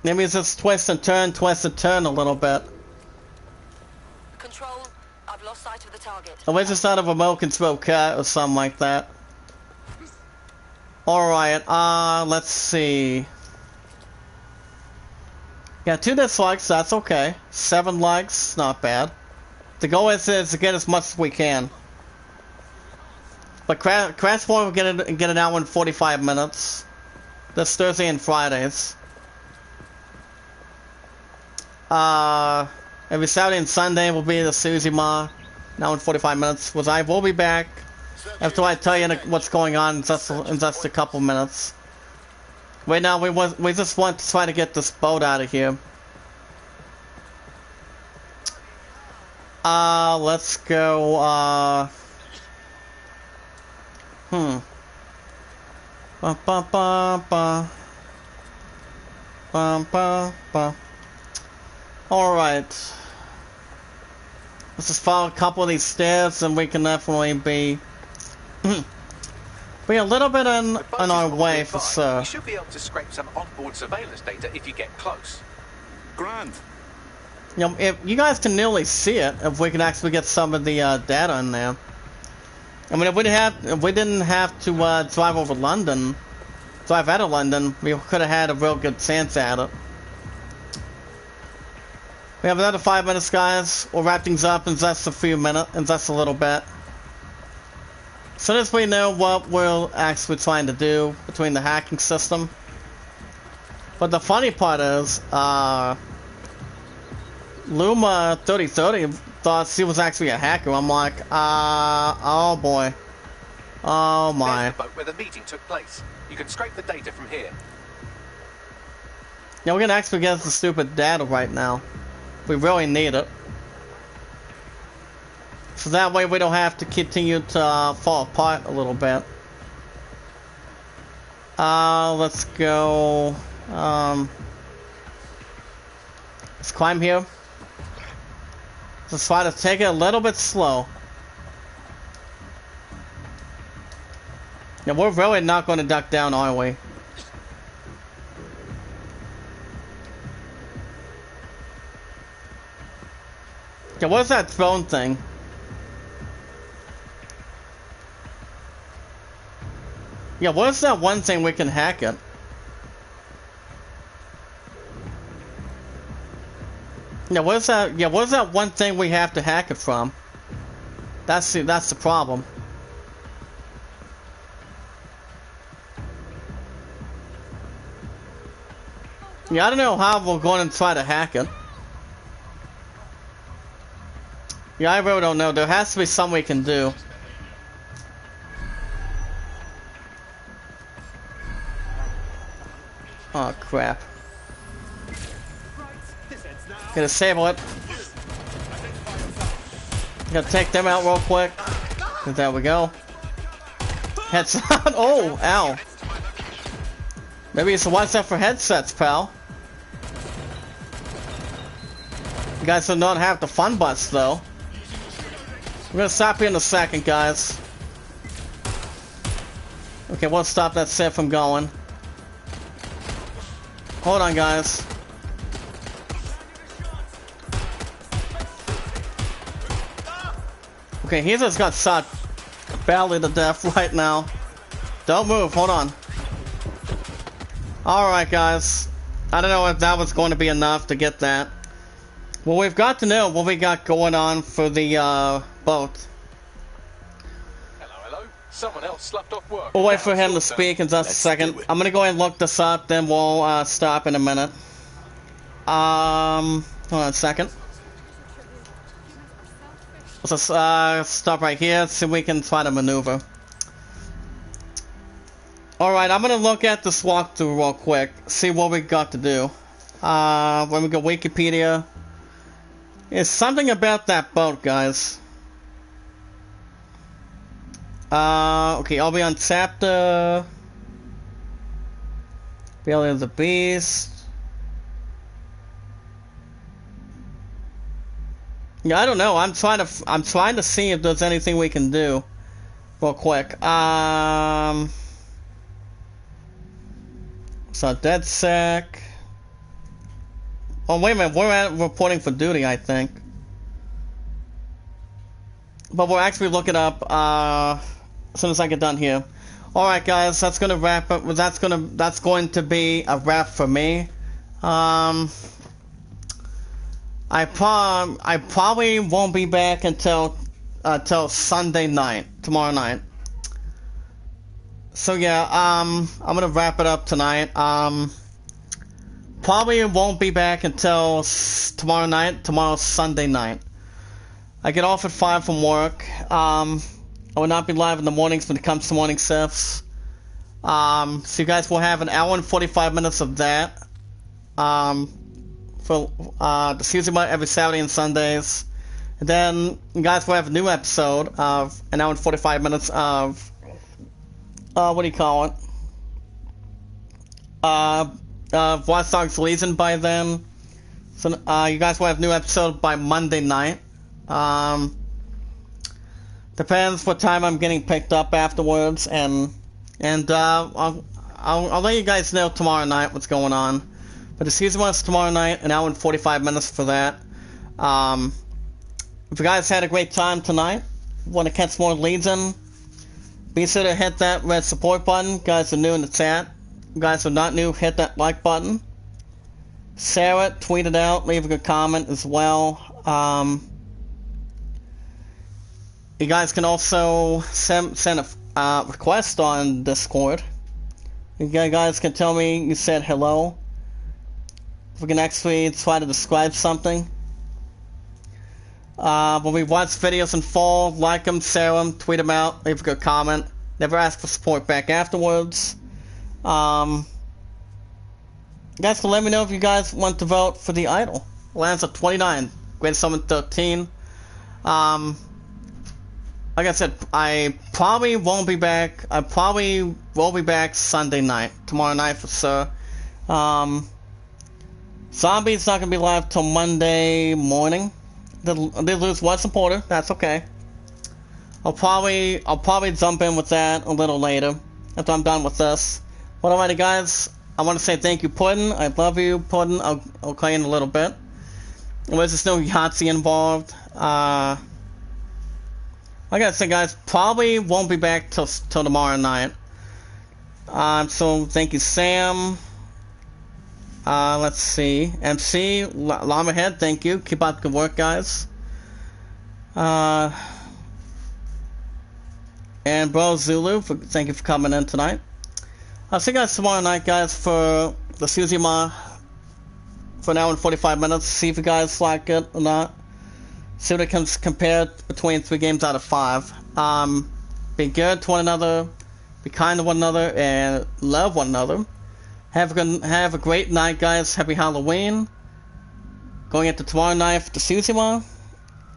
Maybe it's just twist and turn a little bit. Control, I've lost sight of the target. At least it's not a remote control cat or something like that. Alright, let's see. Yeah, 2 dislikes, that's okay. 7 likes, not bad. The goal is to get as much as we can. But Crash 4 will get an hour and 45 minutes. This Thursday and Fridays. Every Saturday and Sunday will be the Tsushima, an hour and 45 minutes. Which I will be back after I tell you what's going on in just a couple minutes. Right now, we just want to try to get this boat out of here. Let's go, Ba ba ba ba. Ba ba ba. Alright. Let's just follow a couple of these stairs and we can definitely be a little bit on our way for sure. You should be able to scrape some onboard surveillance data if you get close. Grand. You know, if you guys can nearly see it, if we can actually get some of the data in there. I mean, if we didn't have to drive out of London, we could have had a real good chance at it. We have another 5 minutes, guys. We'll wrap things up in just a few minutes, in just a little bit. soon as we know what we're actually trying to do between the hacking system. But the funny part is, Luma 3030 thought she was actually a hacker. I'm like, oh boy. Oh my. There's the boat where the meeting took place. You can scrape the data from here. Yeah, we're gonna actually get the stupid data right now. We really need it. So that way we don't have to continue to fall apart a little bit. Let's go. Let's climb here. Let's try to take it a little bit slow. Yeah, we're really not going to duck down, are we? Yeah, what's that throne thing? Yeah, what's that one thing we can hack it? Yeah, what's that? Yeah, what's that one thing we have to hack it from? That's the problem. Yeah, I don't know how we're going to try to hack it. Yeah, I really don't know. There has to be something we can do. Oh crap. Gonna disable it. Gonna take them out real quick. There we go. Headset. Oh, ow. Maybe it's a one set for headsets, pal. You guys do not have the fun butts though. We're gonna stop here in a second, guys. Okay, we'll stop that set from going. Hold on, guys. Okay, he just got shot badly to death right now. Don't move, hold on. Alright, guys. I don't know if that was going to be enough to get that. Well, we've got to know what we got going on for the boat. Hello, hello. Someone else slept off work. We'll wait for him to speak in just a second. I'm gonna go ahead and look this up, then we'll stop in a minute. Hold on a second. Let's just stop right here, so we can try to maneuver. Alright, I'm gonna look at this walkthrough real quick, see what we got to do. When we go Wikipedia. It's something about that boat, guys. Okay, I'll be on chapter... Belly of the Beast. Yeah, I don't know. I'm trying to see if there's anything we can do. Real quick. So dead sack. Oh wait a minute, we're at reporting for duty, I think. But we'll actually look it up as soon as I get done here. Alright guys, that's gonna wrap up. That's going to be a wrap for me. I probably won't be back until Sunday night, tomorrow night. So yeah, I'm gonna wrap it up tonight. Probably won't be back until tomorrow night. Tomorrow's Sunday night. I get off at 5 from work. I will not be live in the mornings when it comes to morning shifts. So you guys will have an hour and 45 minutes of that. For the season every Saturday and Sundays. And then you guys will have a new episode of an hour and 45 minutes of what do you call it? Watch Dogs Legion by then. So you guys will have a new episode by Monday night. Depends what time I'm getting picked up afterwards, and I'll let you guys know tomorrow night what's going on. But the season one's tomorrow night, an hour and 45 minutes for that. If you guys had a great time tonight, want to catch more Legion, be sure to hit that red support button. Guys are new in the chat. You guys are not new, hit that like button. Share it, tweet it out, leave a good comment as well. You guys can also send a request on Discord. You guys can tell me you said hello. We can actually try to describe something. When we watch videos in full, like them, share them, tweet them out, leave a good comment. Never ask for support back afterwards. You guys can let me know if you guys want to vote for the idol. Lands at 29, Great Summon 13. Like I said, I probably won't be back. I probably will be back Sunday night. Tomorrow night for sure. Zombie's not gonna be live till Monday morning. They lose one supporter. That's okay. I'll probably jump in with that a little later after I'm done with this. But alrighty, guys. I want to say thank you, Puddin'. I love you, Puddin'. I'll call you in a little bit. There's just no Yahtzee involved. Like I said, guys, probably won't be back till tomorrow night. So thank you, Sam. Let's see, MC Llama Head. Thank you. Keep up the good work, guys. And Bro Zulu, thank you for coming in tonight. I'll see you guys tomorrow night, guys, for the Suzima for an hour and 45 minutes. See if you guys like it or not. See what it can compare between 3 games out of 5. Be good to one another, be kind to one another, and love one another. Have a great night, guys. Happy Halloween. Going into tomorrow night for the Suzima.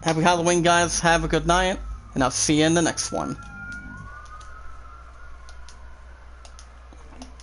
Happy Halloween, guys. Have a good night, and I'll see you in the next one.